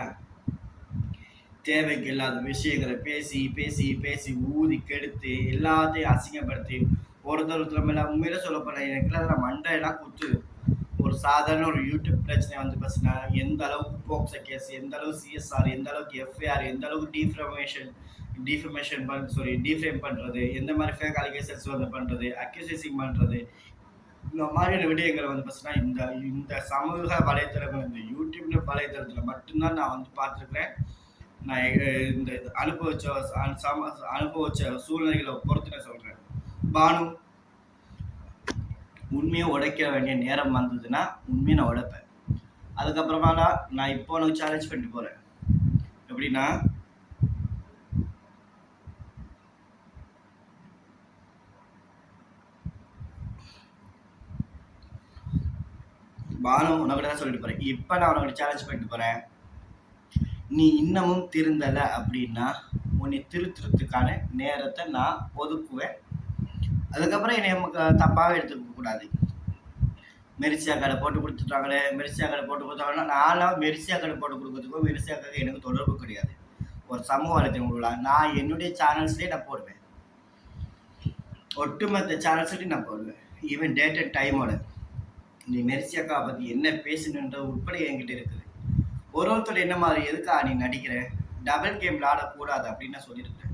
தேவைக்கு இல்லாத விஷயங்களை பேசி பேசி பேசி ஊதி கெடுத்து எல்லாத்தையும் அசிங்கப்படுத்தி ஒருத்தர் மேலே உண்மையில சொல்லப்போன எனக்கு அதில் மண்டையெல்லாம் குத்துது. ஒரு சாதாரண ஒரு யூடியூப் பிரச்சனை வந்து பார்த்தீங்கன்னா எந்த அளவுக்கு போக்சோ கேஸ், எந்த அளவுக்கு சிஎஸ்ஆர், எந்த அளவுக்கு எஃப்ஐஆர், எந்த அளவுக்கு டீஃப்ரேம் பண்ணுறது, எந்த மாதிரி ஃபேக் அலிகேஷன்ஸ் வந்து பண்ணுறது, அக்யூசேசிங் பண்ணுறது, இந்த மாதிரியான விடயங்களை வந்து பார்த்தீங்கன்னா இந்த சமூக வலைத்தளங்கள் இந்த யூடியூப்ல வலைத்தளத்தில் மட்டும்தான் நான் வந்து பார்த்துருக்கிறேன். நான் இந்த அனுபவிச்ச சூழ்நிலைகளை பொறுத்து நான் சொல்கிறேன். பானு உண்மையை உடைக்க வேண்டிய நேரம் வந்ததுன்னா உண்மையை நான் உடைப்பேன். அதுக்கப்புறமாடா நான் இப்போ உனக்கு சேலஞ்ச் பண்ணிட்டு போகிறேன். எப்படின்னா, பானு உனக்கிட்ட தான் சொல்லிட்டு போகிறேன். இப்போ நான் உனக்கு சேலஞ்ச் பண்ணிட்டு போகிறேன். நீ இன்னமும் திருந்தலை அப்படின்னா உன்னை திருத்துறதுக்கான நேரத்தை நான் ஒதுக்குவேன். அதுக்கப்புறம் என்னை தப்பாக எடுத்துக்க கூடாது. மெரிசியா கடை போட்டு கொடுத்துட்டாங்களே, மெரிசியா கடை போட்டு கொடுத்தாங்கன்னா நான்லாம் மெரிசியா கடை போட்டு கொடுக்கறதுக்கும் மெரிசியா கடை எனக்கு தொடர்பு கிடையாது. ஒரு சமூக வலைத்தளம் நான் என்னுடைய சேனல்ஸ்லேயே நான் போடுவேன். ஒட்டுமொத்த சேனல்ஸ்லேயும் நான் போடுவேன். ஈவன் டேட் அண்ட் டைமோட நீ மெரிசியாக்கா பற்றி என்ன பேசணுன்ற உட்பட என்கிட்ட இருக்குது. ஒருத்தர் என்ன மாதிரி எதுக்கா நீ நடிக்கிற, டபுள் கேமில் ஆடக்கூடாது அப்படின்னு நான் சொல்லியிருக்கிறேன்.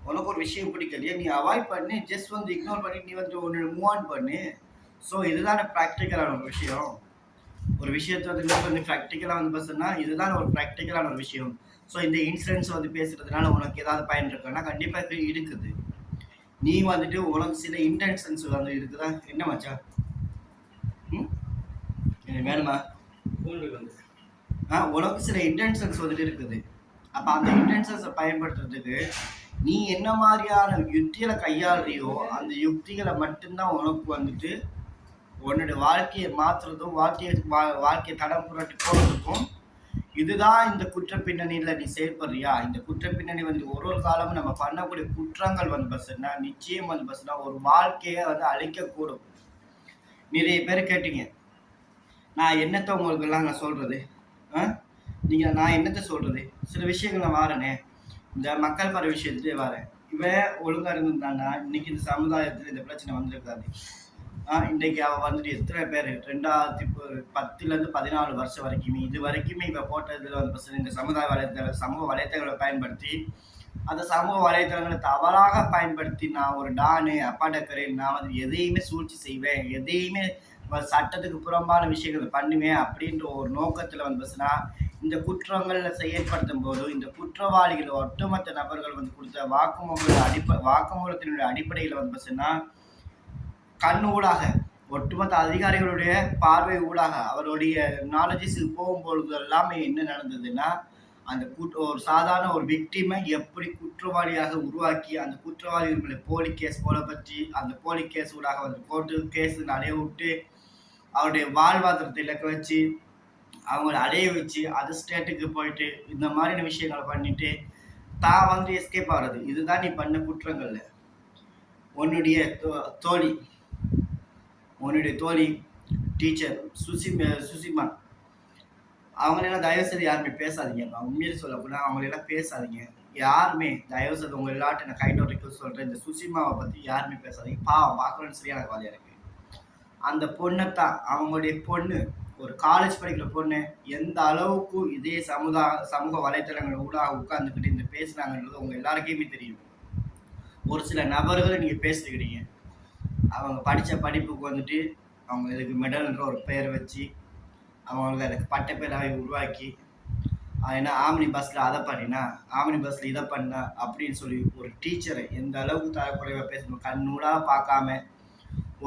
உனக்கு ஒரு விஷயம் பிடிக்கலையே, நீ அவாய்ட் பண்ணி ஜஸ்ட் வந்து இக்னோர் பண்ணி நீ வந்து ஒன்று மூவ் ஆன் பண்ணு. ஸோ இதுதான் ப்ராக்டிக்கலான ஒரு விஷயம். ஒரு விஷயத்தை வந்து ப்ராக்டிக்கலாக வந்து பேசுனா இதுதான் ஒரு ப்ராக்டிக்கலான ஒரு விஷயம். ஸோ இந்த இன்சிடென்ட்ஸ் வந்து பேசுறதுனால உனக்கு ஏதாவது பயன் இருக்குன்னா கண்டிப்பாக இருக்குது. நீ வந்துட்டு உனக்கு சில இன்டென்ஷன்ஸ் வந்து இருக்குதா? என்ன மச்சா வேணுமா? உனக்கு சில இன்டென்ஷன்ஸ் வந்துட்டு இருக்குது. அப்போ அந்த இன்டென்ஷன்ஸை பயன்படுத்துறதுக்கு நீ என்ன மாதிரியான யுக்திகளை கையாளுறியோ அந்த யுக்திகளை மட்டும்தான் உனக்கு வந்துட்டு உன்னோட வாழ்க்கையை மாற்றுறதும் வாழ்க்கையை தடம் புரட்டி போகிறதுக்கும். இதுதான் இந்த குற்ற பின்னணியில் நீ செயல்படுறியா? இந்த குற்ற பின்னணி வந்து ஒரு காலமும் நம்ம பண்ணக்கூடிய குற்றங்கள் வந்து பஸ்னா நிச்சயம் வந்து பஸ்னா ஒரு வாழ்க்கையை வந்து அழிக்கக்கூடும். நிறைய பேர் கேட்டீங்க, நான் என்னத்தை உங்களுக்கெல்லாம் நான் சொல்கிறது? நீங்கள் நான் என்னத்தை சொல்கிறது? சில விஷயங்கள் நான் வாரனே, இந்த மக்கள் பர விஷயத்துலேயே வரேன். இவன் ஒழுங்காக இருந்திருந்தான்னா இன்னைக்கு இந்த சமுதாயத்தில் இந்த பிரச்சனை வந்திருக்காது. இன்றைக்கு அவள் வந்துட்டு எத்தனை பேர் 2010 14 வருஷம் வரைக்குமே இது வரைக்குமே இப்போ போட்டதில் வந்து இந்த சமூக வலைத்தளங்களை பயன்படுத்தி அந்த சமூக வலைத்தளங்களை தவறாக பயன்படுத்தி நான் ஒரு டானு அப்பாடக்கரேன், நான் வந்து எதையுமே சூழ்ச்சி செய்வேன், எதையுமே சட்டத்துக்கு புறம்பான விஷயங்களை பண்ணுவேன் அப்படின்ற ஒரு நோக்கத்தில் வந்து பஸ்னா இந்த குற்றங்களை செயற்படுத்தும் போது இந்த குற்றவாளிகள் ஒட்டுமொத்த நபர்கள் வந்து கொடுத்த வாக்குமூலத்தினுடைய அடிப்படையில் வந்து பஸ்னா கண் ஊடாக ஒட்டுமொத்த அதிகாரிகளுடைய பார்வை ஊடாக அவருடைய நாலேஜஸுக்கு போகும்பொழுது எல்லாமே என்ன நடந்ததுன்னா அந்த ஒரு சாதாரண ஒரு விக்டிமை எப்படி குற்றவாளியாக உருவாக்கி அந்த குற்றவாளிகளை போலி கேஸ் போல பற்றி அந்த போலி கேஸ் ஊடாக வந்து கோர்ட்டு கேஸ் அடைய விட்டு அவருடைய வாழ்வாதாரத்தை இலக்க வச்சு அவங்கள அடைய வச்சு அது ஸ்டேட்டுக்கு போயிட்டு இந்த மாதிரியான விஷயங்களை பண்ணிட்டு தான் வந்து எஸ்கேப் ஆகிறது. இதுதான் நீ பண்ண குற்றங்கள்ல. உன்னுடைய தோழி டீச்சர் சுசிமா அவங்களெல்லாம் தயவுசெய்து யாருமே பேசாதீங்க. உண்மையிலே சொல்லக்கூடாது, அவங்களெல்லாம் பேசாதீங்க யாருமே. தயவுசெய்து உங்கள் எல்லாட்டும் நான் கைண்ட் ரிக்வெஸ்ட் சொல்கிறேன், இந்த சுசிமாவை பற்றி யாருமே பேசாதீங்க. பாவம் பார்க்கணும்னு சரியான கவலையாக இருக்குது. அந்த பொண்ணைத்தான் அவங்களுடைய பொண்ணு ஒரு காலேஜ் படிக்கிற பொண்ணு எந்த அளவுக்கு இதே சமூக வலைத்தளங்கள் ஊடாக உட்கார்ந்துக்கிட்டு இந்த பேசுனாங்கன்றது உங்கள் எல்லாருக்குமே தெரியும். ஒரு சில நபர்களை நீங்கள் பேசிக்கிறீங்க, அவங்க படித்த படிப்புக்கு வந்துட்டு அவங்க இதுக்கு மெடல்ன்ற ஒரு பெயர் வச்சு அவங்களுக்கு அதுக்கு பட்டப்பேராவை உருவாக்கி ஏன்னா ஆம்னி பஸ்ஸில் அதை பண்ணினா ஆம்னி பஸ்ஸில் இதை பண்ணா அப்படின்னு சொல்லி ஒரு டீச்சரை எந்த அளவுக்கு தரக்குறைவாக பேசணும் கண்ணூடாக பார்க்காம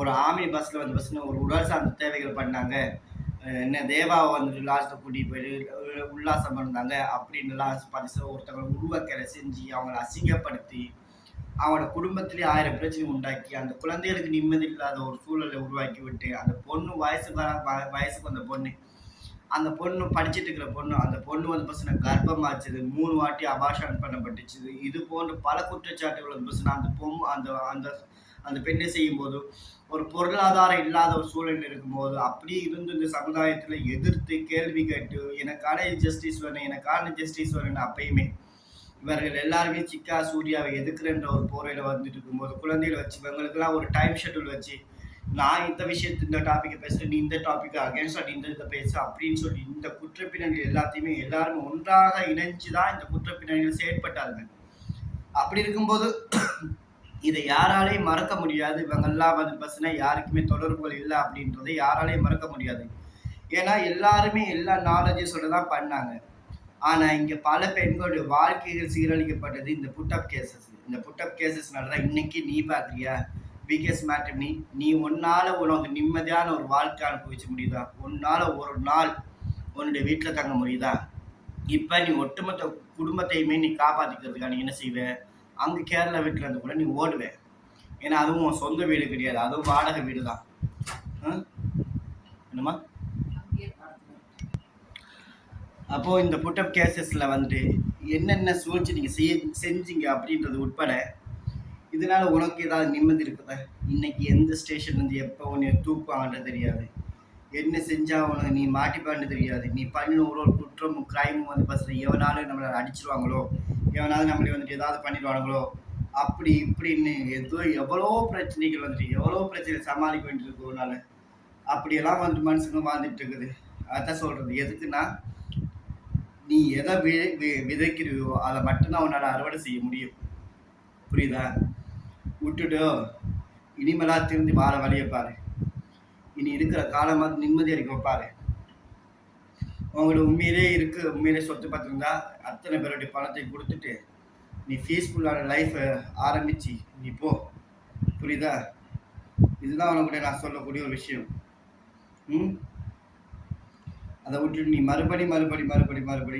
ஒரு ஆம்னி பஸ்ஸில் வந்து பஸ்ஸுன்னு ஒரு உடல் சார்ந்த தேவைகள் பண்ணாங்க. என்ன தேவாவை வந்துட்டு லாஸ்ட்டில் கூட்டிகிட்டு போயிட்டு உல்லாசம் பண்ணாங்க அப்படின்னுலாம் ஒருத்தவங்களை உருவாக்கலை செஞ்சு அவங்கள அசிங்கப்படுத்தி அவங்களோட குடும்பத்திலே 1000 பிரச்சனை உண்டாக்கி அந்த குழந்தைகளுக்கு நிம்மதி இல்லாத ஒரு சூழலை உருவாக்கி விட்டு அந்த பொண்ணு வயசுக்கு வந்த அந்த பொண்ணு படிச்சுட்டு இருக்கிற பொண்ணு அந்த பொண்ணு வந்து பசங்க கர்ப்பமாச்சுது, 3 வாட்டி அபாஷன் பண்ணப்பட்டுச்சு. இது போன்ற பல குற்றச்சாட்டுகள் வந்து பசங்க அந்த பெண்ணை செய்யும் போது ஒரு பொருளாதாரம் இல்லாத ஒரு சூழல் இருக்கும்போது அப்படி இருந்து இந்த சமுதாயத்தில் எதிர்த்து கேள்வி கேட்டு எனக்கான ஜஸ்டிஸ் வேணும்னு அப்பயுமே இவர்கள் எல்லாருமே சிக்கா சூர்யாவை எதுக்குறன்ற ஒரு போரையில் வந்துட்டு இருக்கும்போது குழந்தைகளை வச்சு இவங்களுக்கெல்லாம் ஒரு டைம் ஷெட்யூல் வச்சு நான் இந்த விஷயத்து இந்த டாப்பிக்கை பேசுகிறேன், நீ இந்த டாப்பிக்கை அகேன்ஸ்டாக இந்த இதை பேசு அப்படின்னு சொல்லி இந்த குற்றப்பின்னணிகள் எல்லாத்தையுமே எல்லாருமே ஒன்றாக இணைஞ்சு தான் இந்த குற்றப்பின்னணிகள் செயற்பட்டார்கள். அப்படி இருக்கும்போது இதை யாராலையும் மறக்க முடியாது. இவங்கெல்லாம் வந்து பஸ்னா யாருக்குமே தொடர்புகள் இல்லை அப்படின்றதை யாராலையும் மறக்க முடியாது. ஏன்னா எல்லாருமே எல்லா நாலேஜஸோட தான் பண்ணாங்க. ஆனால் இங்கே பல பெண்களுடைய வாழ்க்கைகள் சீரழிக்கப்பட்டது இந்த புட்டப் கேசஸ். இந்த புட்டப் கேசஸ்னால தான் இன்னைக்கு நீ பார்க்குறியா பிகேஎஸ் மேட்ரிமனி, நீ உன்னால உனக்கு நிம்மதியான ஒரு வாழ்க்கை அனுபவிக்க முடியுதா? உன்னால ஒரு நாள் உன்னுடைய வீட்டில் தங்க முடியுதா? இப்போ நீ ஒட்டுமொத்த குடும்பத்தையுமே நீ காப்பாற்றிக்கிறதுக்காக நீ என்ன செய்வ? அங்கே கேரளா வீட்டில் இருந்து கூட நீ ஓடுவ. ஏன்னா அதுவும் உன் சொந்த வீடு கிடையாது, அதுவும் வாடகை வீடு தான். என்னம்மா? அப்போ இந்த புட்டப் கேசஸ்ல வந்து என்னென்ன சூழ்ச்சி நீங்க செஞ்சீங்க அப்படின்றது உட்பட இதனால உனக்கு ஏதாவது நிம்மதி இருக்குதா? இன்னைக்கு எந்த ஸ்டேஷன் வந்து எப்போ உன்னை தூக்குவாங்கன்னு தெரியாது, என்ன செஞ்சா உனக்கு நீ மாட்டிப்பான்னு தெரியாது. நீ பண்ணின ஒரு குற்றமும் கிரைமும் வந்து பஸ்ல எவனாலும் நம்மளை அடிச்சிருவாங்களோ, எவனாவது நம்மளை வந்துட்டு ஏதாவது பண்ணிடுவானுங்களோ, அப்படி இப்படின்னு எவ்வளோ பிரச்சனைகள் வந்துட்டு எவ்வளோ பிரச்சனை சமாளிக்க வேண்டியிருக்கு ஒரு நாள். அப்படியெல்லாம் வந்துட்டு மனுஷங்க வாழ்ந்துட்டு இருக்குது. அதான் சொல்றது, எதுக்குன்னா நீ எதை விதைக்கிறியோ அதை மட்டும்தான் உன்னால அறுவடை செய்ய முடியும். புரியுதா? விட்டுட்டு இனிமேலா திரும்பி வாழ வழியை பாரு. இனி இருக்கிற காலமாக நிம்மதியாக இருக்க பாரு. உங்களோட உண்மையிலே சொத்து பார்த்துருந்தா அத்தனை பேருடைய பணத்தை கொடுத்துட்டு நீ பீஸ்ஃபுல்லான லைஃப்பை ஆரம்பிச்சு நீ போ. புரியுதா? இதுதான் உனக்கு நான் சொல்லக்கூடிய ஒரு விஷயம். அதை விட்டுட்டு நீ மறுபடி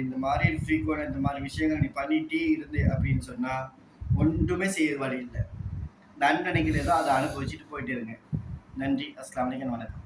இந்த மாதிரி ஃப்ரீக்வெண்ட் இந்த மாதிரி விஷயங்கள் நீ பண்ணிட்டே இருந்து அப்படின்னு சொன்னால் ஒன்றுமே செய்ய வழி இல்லை. தண்டனைகள் ஏதோ அதை அனுபவிச்சுட்டு போயிட்டே இருங்க. நன்றி. அஸ்ஸலாமு அலைக்கும். வணக்கம்.